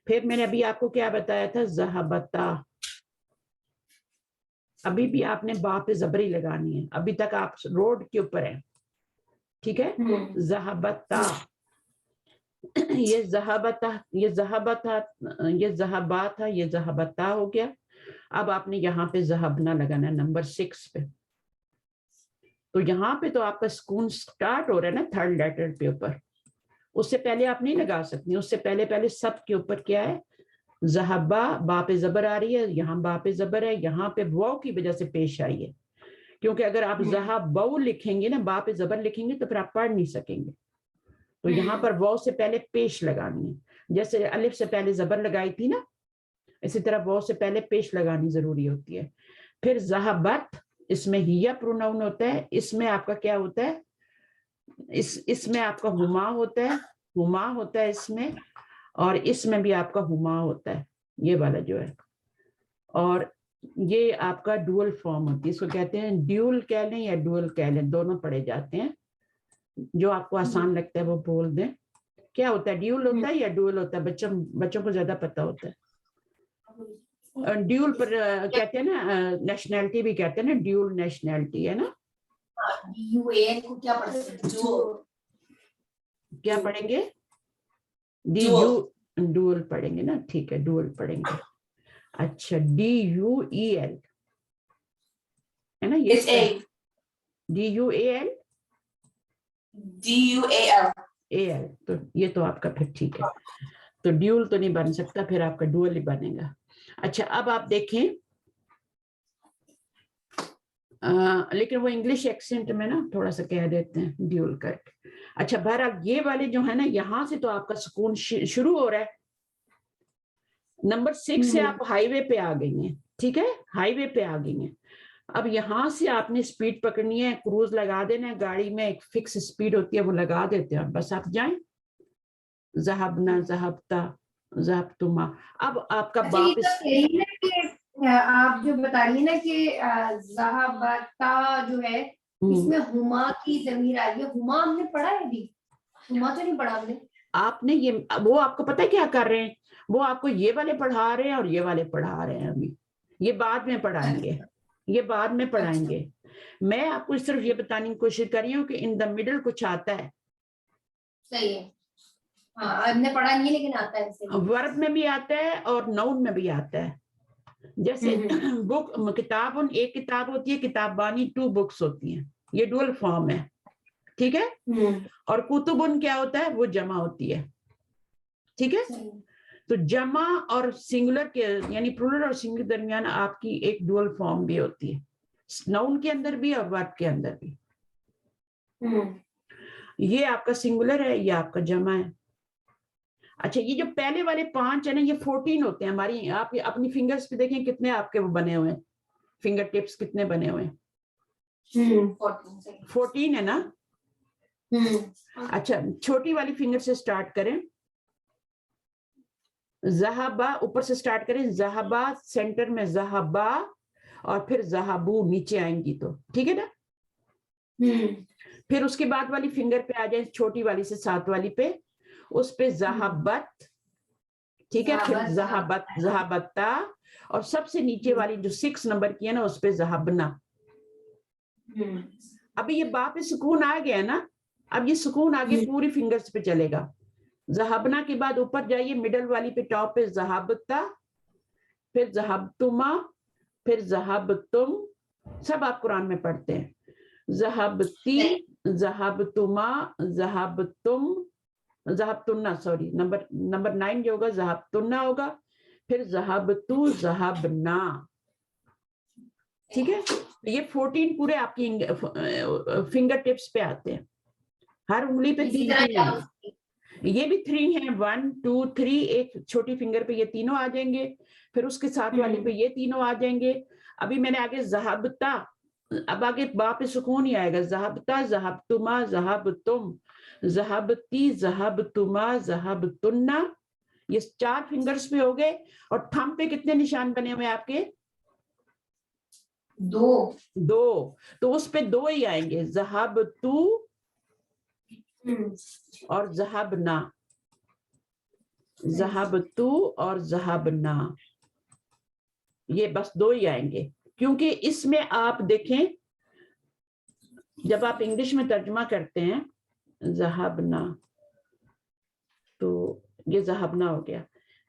फिर मैंने अभी आपको क्या बताया था, ज़हबता, अभी भी आपने बा पे जबरी लगानी है, अभी तक आप रोड के ऊपर हैं, ठीक है, ज़हबता, ये ज़हबता, ये ज़हबता, ये ज़हबा था, ये ज़हबता हो गया। अब आपने यहाँ पे ज़हबना लगाना है नंबर 6 पे, तो यहाँ पे तो आपका सुकून स्टार्ट हो रहा है ना थर्ड लेटर पे ऊपर, उससे पहले आप नहीं लगा सकती, उससे पहले सब के ऊपर क्या है, ज़हबा, बा पे जबर आ रही है, यहाँ बा पे जबर है, यहाँ पे वाव की वजह से पेश आई है, क्योंकि अगर आप ज़हबऊ लिखेंगे ना, बा पे जबर लिखेंगे तो फिर आप पढ़ नहीं सकेंगे, तो यहाँ पर वाव से पहले पेश लगानी है, जैसे अलिफ से पहले जबर लगाई थी ना, इसी तरह वाव से पहले पेश लगानी जरूरी होती है। फिर ज़हबत, इसमें हिया प्रोनाउन होता है, इसमें आपका क्या होता है, इसमें आपका हुमा होता है, हुमा होता है इसमें, और इसमें भी आपका हुमा होता है, ये वाला जो है, और ये आपका डुअल फॉर्म होती है, इसको कहते हैं ड्यूल कह लें या डुअल कह लें, दोनों पढ़े जाते हैं, जो आपको आसान लगता है वो बोल दें। क्या होता है, ड्यूल होता है या डुअल होता है, बच्चों को ज्यादा पता होता है। ड्यूल पर कहते हैं ना, नेशनैलिटी भी कहते हैं ना, ड्यूल नेशनैलिटी है ना, DUAL को क्या पढ़ते हैं, क्या पढ़ेंगे, डुअल पढ़ेंगे ना, ठीक है, डुअल पढ़ेंगे। अच्छा, DUEL है ना, ये DUAL AL, तो ये तो आपका फिर ठीक है, तो ड्यूल तो नहीं बन सकता, फिर आपका डुअल ही बनेगा। अच्छा, अब आप देखें, लेकिन वो इंग्लिश एक्सेंट में ना थोड़ा सा कह देते हैं ड्यूल करके। अच्छा, बहरहाल ये वाले जो है ना, यहाँ से तो आपका सुकून शुरू हो रहा है, नंबर 6 से आप हाईवे पे आ गई हैं, ठीक है, हाईवे पे आ गई हैं। अब यहाँ से आपने स्पीड पकड़नी है, क्रूज लगा देना है, गाड़ी में एक फिक्स स्पीड होती है, वो लगा देते हैं, बस आप जाएं, ज़हबना, ज़हबता, ज़हबतुमा। अब आपका वापस, आप जो बता रही है ना कि ज़हबता जो है, इसमें हुमा की ज़मीर आ रही है, हुमा हमने पढ़ा है अभी, हुमा तो नहीं पढ़ा हमने। आपने ये, वो आपको पता है क्या कर रहे हैं, वो आपको ये वाले पढ़ा रहे हैं और ये वाले पढ़ा रहे हैं, अभी ये बाद में पढ़ाएंगे, ये बाद में पढ़ाएंगे। मैं आपको सिर्फ ये बताने की कोशिश कर रही हूँ कि इन द मिडल कुछ आता है, सही है, हाँ हमने पढ़ा नहीं लेकिन आता है, वर्ब में भी आता है और नाउन में भी आता है। जैसे बुक, किताब, एक किताब होती है, किताबानी 2 बुक्स होती हैं, ये डुअल फॉर्म है, ठीक है, और कुतुबुन क्या होता है, वो जमा होती है, ठीक है, तो जमा और सिंगुलर के यानी प्लूरल और सिंगुलर दरमियान आपकी एक डुअल फॉर्म भी होती है, नाउन के अंदर भी और वर्ब के अंदर भी। ये आपका सिंगुलर है, ये आपका जमा है। अच्छा, ये जो पहले वाले 5 है ना, ये 14 होते हैं हमारी, आप अपनी फिंगर्स पे देखें कितने आपके वो बने हुए हैं, फिंगर टिप्स कितने बने हुए हैं, 14 है ना। अच्छा, छोटी वाली फिंगर से स्टार्ट करें, ज़हबा ऊपर से स्टार्ट करें, ज़हबा सेंटर में ज़हबा, और फिर ज़हबू नीचे आएंगी, तो ठीक है ना। फिर उसके बाद वाली फिंगर पे आ जाए, छोटी वाली से 7 वाली पे, उस पे ज़हबत, ठीक है, फिर ज़हबत, ज़हबता, और सबसे नीचे वाली जो 6 नंबर की है ना, उस पे ज़हबना। अभी ये बा पे सुकून आ गया ना, अब ये सुकून आगे पूरी फिंगर्स पे चलेगा। ज़हबना के बाद ऊपर जाइए, मिडल वाली पे टॉप पे ज़हबता, फिर ज़हबतुमा, फिर ज़हबतुम, सब आप कुरान में पढ़ते हैं, ज़हबती, ज़हबतुमा, ज़हबतुम, ज़हबतुन्ना, सॉरी, नंबर 9 जो होगा ज़हबतुन्ना होगा, फिर ज़हबतु, ज़हबना, ठीक है। ये 14 पूरे आपकी फिंगर टिप्स पे आते हैं, हर उंगली पे 3-3, ये भी 3 है, 1 2 3, एक छोटी फिंगर पे ये तीनों आ जाएंगे, फिर उसके साथ वाले पे ये तीनों आ जाएंगे। अभी मैंने आगे ज़हाबता, अब आगे बा पे सुकून ही आएगा, ज़हाबता, ज़हाबतुमा, ज़हाबतुम, ज़हाबती, ज़हाबतुमा, ज़हाबतुन्ना, ये 4 फिंगर्स पे हो गए। और थंब पे कितने निशान बने हुए आपके? 2, तो उस पे 2 ही आएंगे, ज़हाबतू और ज़हाबना, ज़हाबतू और ज़हाबना, ये बस 2 ही आएंगे। क्योंकि इसमें आप देखें, जब आप इंग्लिश में तर्जुमा करते हैं ज़हाबना, तो ये ज़हाबना हो गया।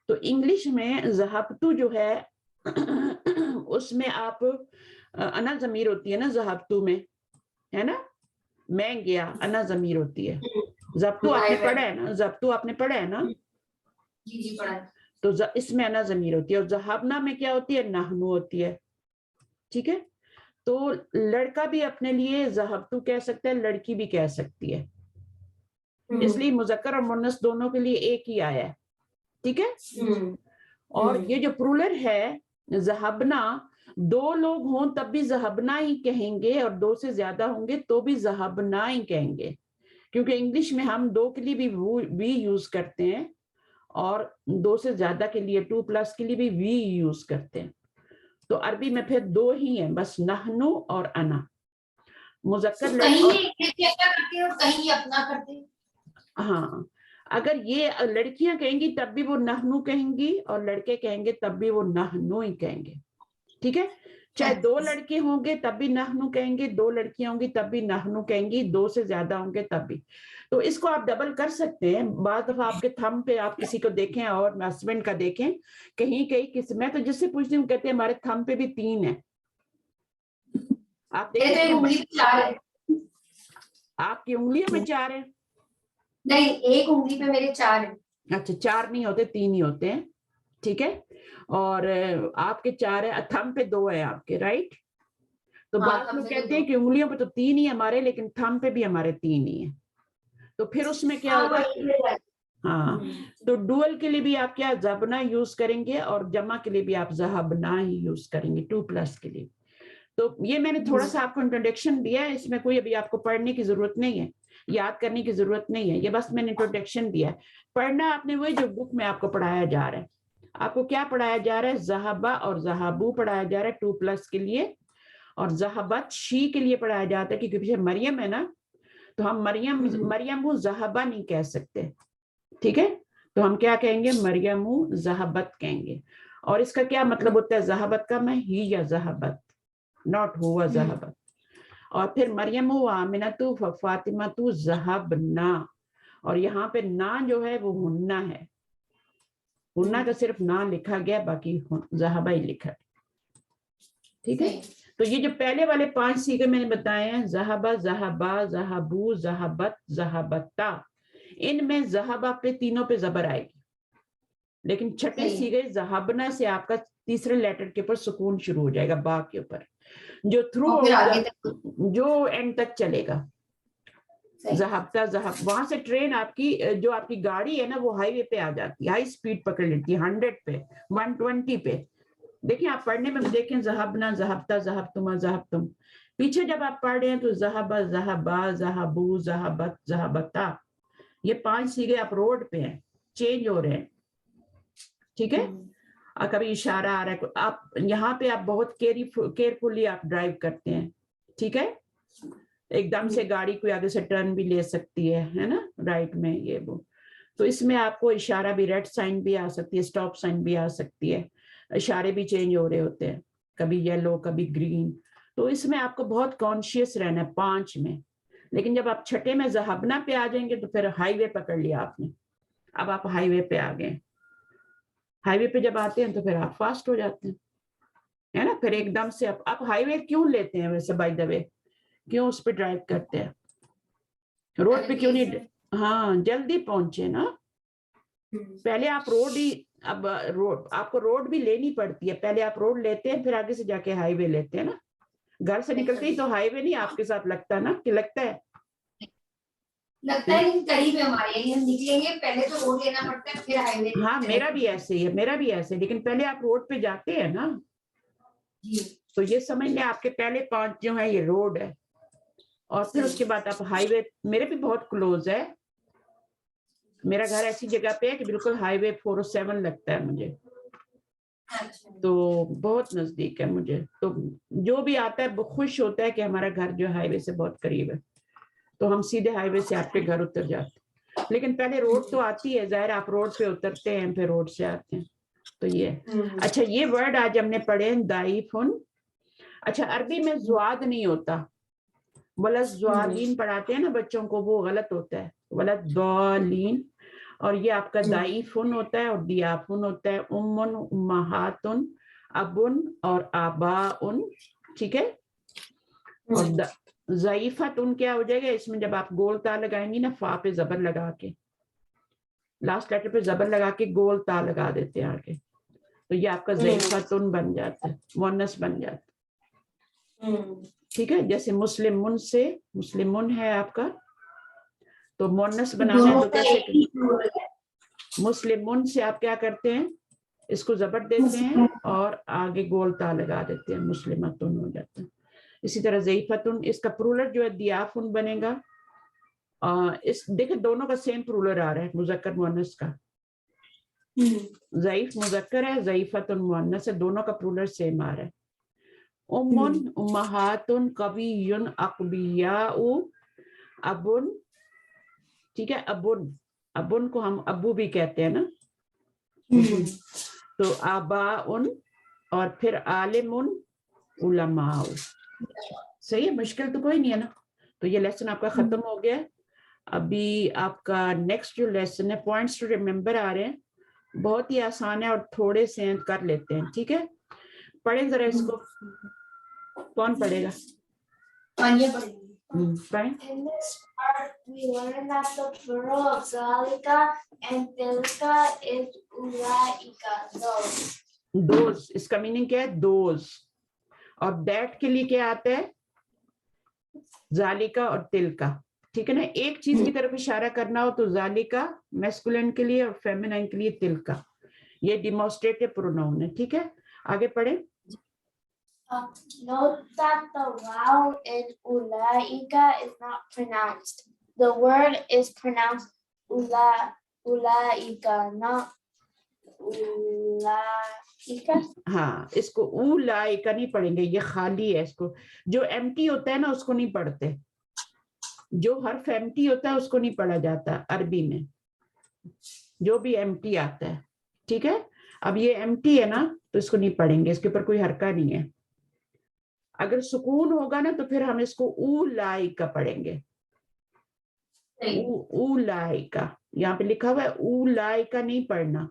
तो इंग्लिश में ज़हाबतू जो है उसमें आप अना ज़मीर होती है ना ज़हाबतू में, है ना, मैं गया, अना ज़मीर होती है। ज़ब्तू आपने पढ़ा है ना, ज़ब्तू आपने पढ़ा है ना? जी पढ़ा है। तो इसमें अना ज़मीर होती है, और ज़हाबना में क्या होती है? नहनु होती है। ठीक है, तो लड़का भी अपने लिए ज़हाबतू कह सकता है, लड़की भी कह सकती है, इसलिए मुज़क्कर और मुन्नस दोनों के लिए एक ही आया है। ठीक है, और ये जो प्लूरल है ज़हाबना, 2 लोग हों तब भी ज़हाबना ही कहेंगे, और 2 से ज्यादा होंगे तो भी ज़हाबना ही कहेंगे, क्योंकि इंग्लिश में हम 2 के लिए भी यूज करते हैं, और 2 से ज्यादा के लिए 2+ के लिए भी वी यूज करते हैं। तो अरबी में फिर 2 ही है बस, नहनु और अना। मुज़क्कर कहीं करते हैं और कहीं अपना करते हैं। हाँ, अगर ये लड़कियां कहेंगी तब भी वो नहनु कहेंगी, और लड़के कहेंगे तब भी वो नहनु ही कहेंगे। ठीक है, चाहे 2 लड़के होंगे तब भी नहनु कहेंगे, 2 लड़कियां होंगी तब भी नहनु कहेंगी, 2 से ज्यादा होंगे तब भी। तो इसको आप डबल कर सकते हैं। बाद दफा आपके थंब पे आप किसी को देखें, और हस्बैंड का देखें, कहीं कहीं किस, मैं तो जिससे पूछती हूँ कहते हैं हमारे थंब पे भी 3 है। आप देखिए, मेरे तो उंगली पे 4 है। आपकी उंगलियों में 4 है? नहीं, एक उंगली पे मेरे 4 है। अच्छा, 4 नहीं होते, 3 ही होते हैं। ठीक है, और आपके 4 है, थंब पे 2 है आपके, राइट? तो बाद लोग कहते हैं कि उंगलियों पे तो 3 ही हमारे, लेकिन थंब पे भी हमारे 3 ही है। तो फिर उसमें क्या होगा? हाँ, तो डुअल के लिए भी आप क्या ज़बना यूज करेंगे, और जमा के लिए भी आप ज़हबना ही यूज करेंगे, 2+ के लिए। तो ये मैंने थोड़ा सा आपको इंट्रोडक्शन दिया है, इसमें कोई अभी आपको पढ़ने की जरूरत नहीं है, याद करने की जरूरत नहीं है, ये बस मैंने इंट्रोडक्शन दिया है। पढ़ना आपने वही जो बुक में आपको पढ़ाया जा रहा है। आपको क्या पढ़ाया जा रहा है? ज़हाबा और ज़हाबू पढ़ाया जा रहा है 2+ के लिए, और ज़हाबत शी के लिए पढ़ाया जाता है, क्योंकि पीछे मरियम है ना, तो हम मरियम ज़हाबा नहीं कह सकते। ठीक है, तो हम क्या कहेंगे? मरियम ज़हाबत कहेंगे। और इसका क्या मतलब होता है ज़हाबत का? मैं ही या ज़हाबत, नॉट हुआ ज़हाबत। और फिर मरियम आमिनतु फातिमतु ज़हबना, और यहाँ पे ना जो है वो हुन्ना है, हुन्ना का सिर्फ ना लिखा गया, बाकी ज़हबा ही लिखा है। ठीक है, तो ये जो पहले वाले 5 सीगे मैंने बताए हैं, ज़हबा, ज़हबा, ज़हबू, ज़हबत, ज़हबता, इनमें ज़हबा पे तीनों पे ज़बर आएगी, लेकिन छठे सीगे ज़हबना से आपका तीसरे लेटर के ऊपर सुकून शुरू हो जाएगा, बा के ऊपर, जो थ्रू जो एंड तक चलेगा। ज़हबता, वहां से ट्रेन आपकी, जो आपकी गाड़ी है ना, वो हाईवे पे आ जाती है, हाई स्पीड पकड़ लेती है, 100 पे, 120 पे। देखिए आप पढ़ने में देखें, ज़हबना, ज़हबता, ज़हबतुमा, ज़हबतुम, पीछे जब आप पढ़ रहे हैं तो ज़हबा, ज़हबा, ज़हबू, ज़हबत, ज़हबता, ये 5 सीगे आप रोड पे हैं, चेंज हो रहे हैं। ठीक है, कभी इशारा आ रहा है, आप यहाँ पे आप बहुत केयरफुली आप ड्राइव करते हैं। ठीक है, एकदम से गाड़ी कोई आगे से टर्न भी ले सकती है ना, राइट में ये वो, तो इसमें आपको इशारा भी, रेड साइन भी आ सकती है, स्टॉप साइन भी आ सकती है, इशारे भी चेंज हो रहे होते हैं, कभी येलो कभी ग्रीन, तो इसमें आपको बहुत कॉन्शियस रहना है 5 में। लेकिन जब आप छठे में ज़हबना पे आ जाएंगे तो फिर हाईवे पकड़ लिया आपने, अब आप हाईवे पे आ गए। हाईवे पे जब आते हैं तो फिर आप फास्ट हो जाते हैं, है ना, फिर एकदम से आप हाईवे क्यों लेते हैं वैसे, बाय द वे, क्यों उस पर ड्राइव करते हैं? रोड पे क्यों नहीं? हाँ, जल्दी पहुंचे ना। पहले आप रोड ही, अब रोड आपको रोड भी लेनी पड़ती है, पहले आप रोड लेते हैं, फिर आगे से जाके हाईवे लेते हैं ना। घर से निकलते ही तो हाईवे नहीं आपके साथ लगता ना, कि लगता है? लगता है लेकिन करीब है हमारे, यानी हम निकलेंगे पहले तो रोड लेना पड़ता है फिर हाईवे। हाँ मेरा भी ऐसे ही है, मेरा भी ऐसे, लेकिन पहले आप रोड पे जाते हैं ना, जी तो ये समझ लें आपके पहले 5 जो है ये रोड है, और फिर उसके बाद आप हाईवे, मेरे भी बहुत क्लोज है, मेरा घर ऐसी जगह पे है कि बिल्कुल हाईवे 407 लगता है मुझे, अच्छा तो बहुत नजदीक है मुझे, तो जो भी आता है वो खुश होता है कि हमारा घर जो हाईवे से बहुत करीब है, तो हम सीधे हाईवे से आपके घर उतर जाते हैं। लेकिन पहले रोड तो आती है, जाहिर आप रोड पे उतरते हैं फिर रोड से आते हैं, तो ये। अच्छा ये वर्ड आज हमने पढ़े दाइफुन। अच्छा अरबी में ज़्वाद नहीं होता, वलद ज़्वालीन पढ़ाते हैं ना बच्चों को, वो गलत होता है, वलद ज़्वालीन, और ये आपका दाइफुन होता है और दियाफुन होता है, उम्मुन उम्महातुन अबुन और आबाउन, ठीक है। और ज़ईफ़तुन क्या हो जाएगा इसमें, जब आप गोल ता लगाएंगी ना, फा पे जबर लगा के, लास्ट लेटर पे जबर लगा के गोल ता लगा देते हैं आगे, तो ये आपका ज़ईफ़तुन बन जाता है, मुअन्नस बन जाता है, ठीक है। जैसे मुस्लिमुन से, मुस्लिमुन है आपका, तो मुअन्नस बनाना है दोनों तो का कैसे, एक ही plural है। मुस्लिमुन से आप क्या करते हैं, इसको जबर देते हैं और आगे गोल ता लगा देते हैं, मुस्लिमतुन हो जाता है। इसी तरह ज़ईफ़तुन, इसका प्लूरल जो है दियाफुन बनेगा, इस देखिए दोनों का सेम प्लूरल आ रहा है, मुज़क्कर मुअन्नस का, ज़ईफ़ मुज़क्कर है, ज़ईफ़तुन मुअन्नस है, दोनों का प्लूरल सेम आ रहा है। उम्मुन उम्महातुन कवियुन अक़बियाउ अबुन, ठीक है, अबुन, अबुन को हम अबू भी कहते हैं ना, तो आबाउन और फिर आलिमुन उलमाउ, सही है, मुश्किल तो कोई नहीं है ना। तो ये लेसन आपका खत्म हो गया। अभी आपका नेक्स्ट जो लेसन है, पॉइंट्स टू रिमेम्बर आ रहे हैं, बहुत ही आसान है और थोड़े से कर लेते हैं, ठीक है। पढ़े जरा इसको, कौन पढ़ेगा? पढ़ें। In this part, we learn that the plural of zalika and tilka is ulaika. Those, इसका मीनिंग क्या है? दोज। और दैट के लिए क्या आता है? जालिका और तिलका, ठीक है ना। एक चीज की तरफ इशारा करना हो तो जालिका मैस्कुलिन के लिए और फेमिनाइन के लिए तिलका, ये डिमोन्स्ट्रेटिव प्रोनाउन है, ठीक है। आगे पढ़े। Note that the vowel in ulaika is not pronounced. The word is pronounced ulaika, not ulaika. हाँ, इसको उलाइका नहीं पढ़ेंगे, ये खाली है, इसको जो एम्प्टी होता है ना उसको नहीं पढ़ते, जो हर्फ एम्प्टी होता है उसको नहीं पढ़ा जाता अरबी में, जो भी एम्प्टी आता है, ठीक है। अब ये एम्प्टी है ना तो इसको नहीं पढ़ेंगे, इसके ऊपर कोई हरका नहीं है। अगर सुकून होगा ना तो फिर हम इसको उलाइका पढ़ेंगे, उलाइका, यहाँ पे लिखा हुआ है उलाइका नहीं पढ़ना,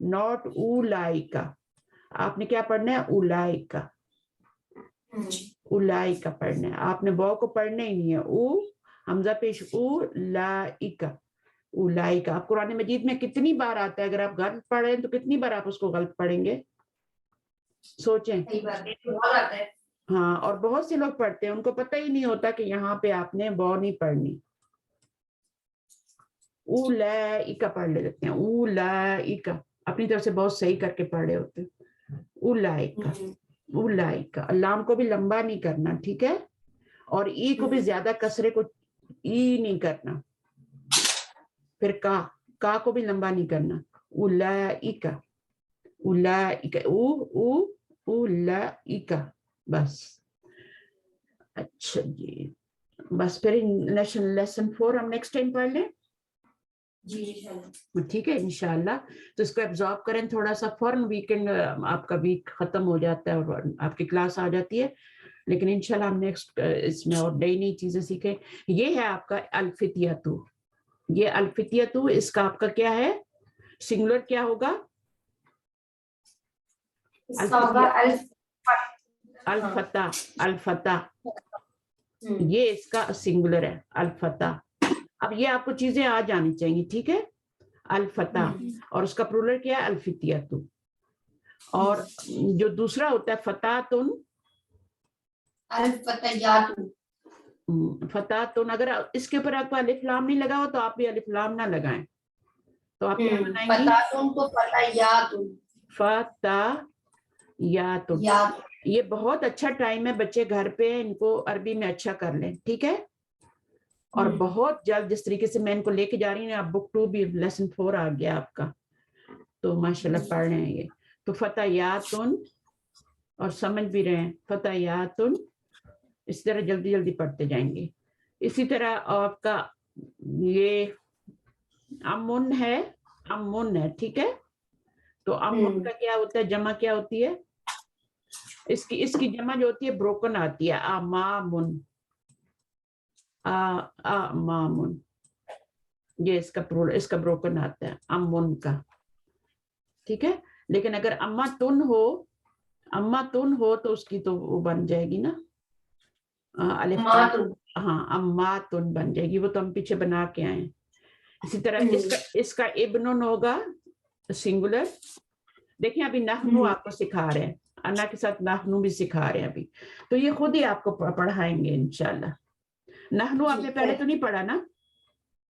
नॉट उलाइका, आपने क्या पढ़ना है? उलाइका, उलाइका पढ़ना है आपने, वाव को पढ़ना ही नहीं है, उ हमजा पेश उलाइका, उलाइका। आप कुरान मजीद में कितनी बार आता है, अगर आप गलत पढ़ रहे हैं तो कितनी बार आप उसको गलत पढ़ेंगे, सोचें। बहुत आता है। हाँ, और बहुत से लोग पढ़ते हैं, उनको पता ही नहीं होता कि यहाँ पे आपने वाव नहीं पढ़नी, उलाइका पढ़ लेते हैं, उलाइका अपनी तरफ से बहुत सही करके पढ़े होते हैं, उलाइका, उलाइका। लाम को भी लंबा नहीं करना, ठीक है, और ई को भी ज्यादा कसरे को ई नहीं करना, फिर का को भी लंबा नहीं करना, उलाइका, उलाइका, उलाइका, बस। अच्छा जी, बस फिर लेसन 4 हम नेक्स्ट टाइम पढ़ लें, ठीक है इंशाल्लाह। तो इसको एब्जॉर्ब करें थोड़ा सा, फौरन वीकेंड आपका वीक खत्म हो जाता है और आपकी क्लास आ जाती है, लेकिन इंशाल्लाह हम नेक्स्ट इसमें और नई नई चीजें सीखें। ये है आपका अल्फितियतु, ये अल्फितियतु, इसका आपका क्या है सिंगुलर, क्या होगा? अल्फता, अल्फता, ये इसका सिंगुलर है अल्फता। अब ये आपको चीजें आ जानी चाहिए, ठीक है, अल्फता, और उसका प्लूरल क्या है? अल्फितियतु। और जो दूसरा होता है फतातुन, अल्फतयातु, फतातुन, अगर इसके ऊपर आपको अलिफ लाम नहीं लगा हो तो आप भी अलिफ लाम ना लगाएं, तो आप क्या बनाएंगी? फतातुन को फतायातुन, फतायातुन। या ये बहुत अच्छा टाइम है, बच्चे घर पे इनको अरबी में अच्छा कर लें, ठीक है। और बहुत जल्द जिस तरीके से मैं इनको लेके जा रही हूँ, आप बुक 2 भी लेसन 4 आ गया आपका, तो माशाल्लाह पढ़ रहे हैं ये। तो फतायातुन, और समझ भी रहे हैं, फतायातुन, इस तरह जल्दी जल्दी पढ़ते जाएंगे। इसी तरह आपका ये अमुन है, ठीक है। तो अमुन का क्या होता है, जमा क्या होती है? इसकी जमा जो होती है ब्रोकन आती है, आमामुन, आमामुन, ये इसका ब्रोकन आता है अमुन का, ठीक है। लेकिन अगर अम्मा तुन हो तो उसकी तो वो बन जाएगी ना, अलिफ, हाँ अम्मा तुन बन जाएगी, वो तो हम पीछे बना के आए। इसी तरह इसका इब्नुन होगा सिंगुलर। देखिए अभी नहनु आपको सिखा रहे हैं, अन्ना के साथ नहनु भी सिखा रहे हैं अभी, तो ये खुद ही आपको पढ़ाएंगे इंशाल्लाह। नहनु आपने पहले तो नहीं पढ़ा ना?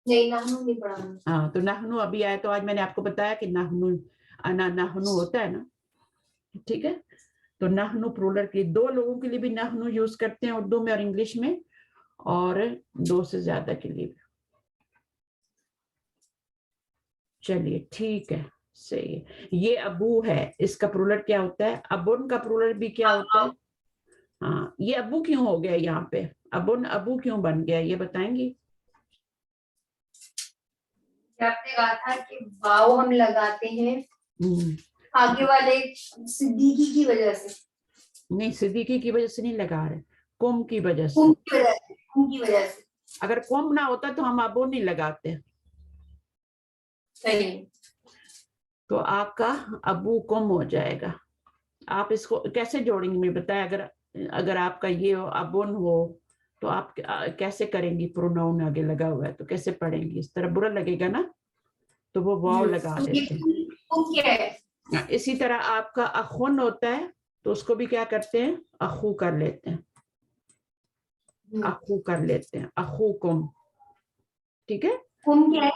नहीं, नहनु नहीं पढ़ा। हाँ, तो नहनु अभी आया, तो आज मैंने आपको बताया कि नहनु, अना नहनु होता है ना, ठीक है। तो नहनु प्लूरल के 2 लोगों के लिए भी नहनु यूज करते हैं उर्दू में और इंग्लिश में, और 2 से ज्यादा के लिए भी। चलिए ठीक है, सही है। ये अबू है, इसका प्लूरल क्या होता है? अबुन का प्लूरल भी क्या होता है? हाँ, ये अबू क्यों हो गया यहाँ पे? अबुन अबू क्यों बन गया, ये बताएंगी? आपने कहा था कि वाव हम लगाते हैं आगे वाले सिद्दीकी की वजह से। नहीं, सिद्दीकी की वजह से नहीं लगा रहे, कुम की वजह से। कुम की वजह से। अगर कुम ना होता तो हम अबू नहीं लगाते। सही। तो आपका अबू कुम हो जाएगा। आप इसको कैसे जोड़ेंगे मैं बताया, अगर आपका ये हो अबुन हो तो आप कैसे करेंगी? प्रोनाउन आगे लगा हुआ है तो कैसे पढ़ेंगी? इस तरह बुरा लगेगा ना, तो वो वाव लगा देते हैं। इसी तरह आपका अखुन होता है, तो उसको भी क्या करते हैं? अखू कर लेते हैं, अखू कर लेते हैं, अखू कुम, ठीक है। कुम क्या है?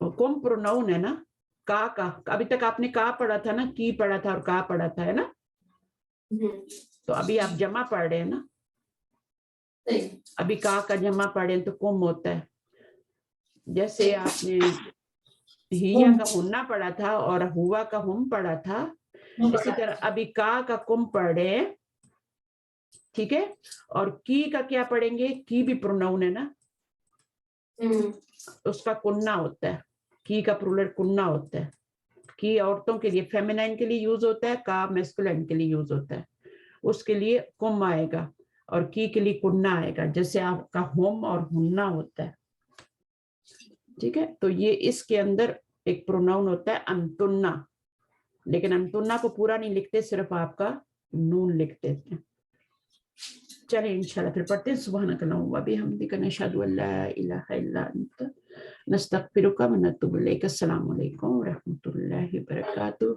कुम प्रोनाउन है ना, का अभी तक आपने का पढ़ा था ना, की पढ़ा था और का पढ़ा था, है ना। तो अभी आप जमा पढ़ रहे हैं ना, अभी का जमा पढ़े तो कुम होता है। जैसे आपने हिया का हुन्ना पढ़ा था और हुआ का हुम पढ़ा था, इसी तरह अभी का कुम पढ़े, ठीक है। और की का क्या पढ़ेंगे? की भी प्रोनाउन है ना, उसका कुन्ना होता है, की का प्लूरल कुन्ना होता है। की औरतों के लिए, फेमिनाइन के लिए यूज होता है, का मैस्कुलाइन के लिए यूज होता है, उसके लिए कुम आएगा और की के लिए कुन्ना आएगा, जैसे आपका होम और हुन्ना होता है, ठीक है। तो ये इसके अंदर एक प्रोनाउन होता है अंतुन्ना, लेकिन अंतुन्ना को पूरा नहीं लिखते, सिर्फ आपका नून लिख देते हैं। चलिए इंशाल्लाह फिर पढ़ते हैं। सुब्हानकल्लाहुम्मा व बिहम्दिका नशहदु अल्ला इलाहा इल्ला अंता नस्तगफिरुका व नतूबु इलैक। अस्सलामु अलैकुम व रहमतुल्लाहि व बरकातुहू।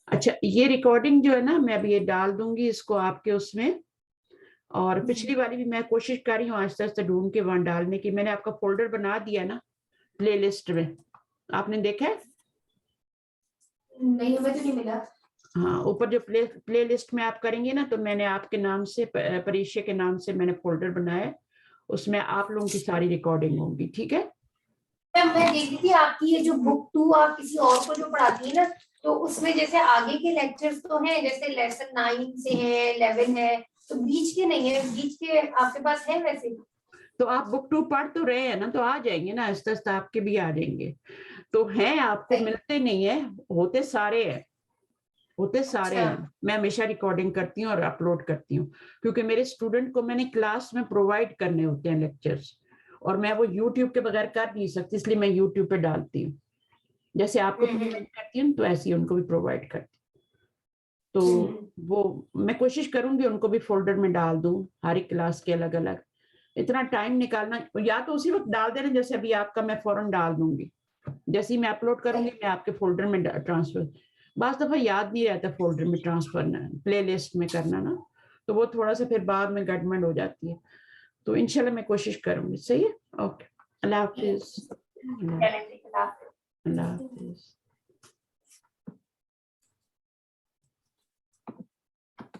अच्छा, ये रिकॉर्डिंग जो है ना, मैं अभी ये डाल दूंगी इसको आपके उसमें, और पिछली वाली भी मैं कोशिश कर रही हूँ आहिस्ता आहिस्ता ढूंढ के वहां डालने की। मैंने आपका फोल्डर बना दिया ना प्ले लिस्ट में, आपने देखा है? नहीं, हमें तो नहीं मिला। हाँ, ऊपर जो प्ले लिस्ट में आप करेंगे ना, तो मैंने आपके नाम से, परीक्षा के नाम से मैंने फोल्डर बनाया, उसमें आप लोगों की सारी रिकॉर्डिंग होगी, ठीक है। मैं देख रही थी आपकी ये जो बुक 2 आप किसी और को जो पढ़ाती है ना, तो उसमें जैसे आगे के लेक्चर्स तो हैं, जैसे लेसन 9 से है, 11 है, तो बीच के नहीं है, बीच के आपके पास है वैसे? तो आप बुक 2 पढ़ तो रहे हैं ना, तो आ जाएंगे ना, आहिस्ता आहिस्ता आपके भी आ जाएंगे। तो हैं, आपको मिलते नहीं है, होते सारे हैं, होते सारे हैं। मैं हमेशा रिकॉर्डिंग करती हूँ और अपलोड करती हूँ, क्योंकि मेरे स्टूडेंट को मैंने क्लास में प्रोवाइड करने होते हैं लेक्चर्स, और मैं वो यूट्यूब के बगैर कर नहीं सकती, इसलिए मैं यूट्यूब पे डालती हूँ। जैसे आपको प्रोवाइड करती हूँ, तो ऐसे ही उनको भी प्रोवाइड करती हूँ। तो वो मैं कोशिश करूंगी उनको भी फोल्डर में डाल दूं, हर एक क्लास के अलग अलग। इतना टाइम निकालना, या तो उसी वक्त डाल देना, जैसे अभी आपका मैं फौरन डाल दूंगी, जैसे ही मैं अपलोड करूंगी मैं आपके फोल्डर में ट्रांसफर। बास दफा याद नहीं रहता फोल्डर में ट्रांसफर ना, प्ले लिस्ट में करना ना, तो वो थोड़ा सा फिर बाद में गड़बड़ हो जाती है। تو انشاءاللہ میں کوشش کروں گی. صحیح ہے. اوکے, اللہ حافظ. اللہ حافظ.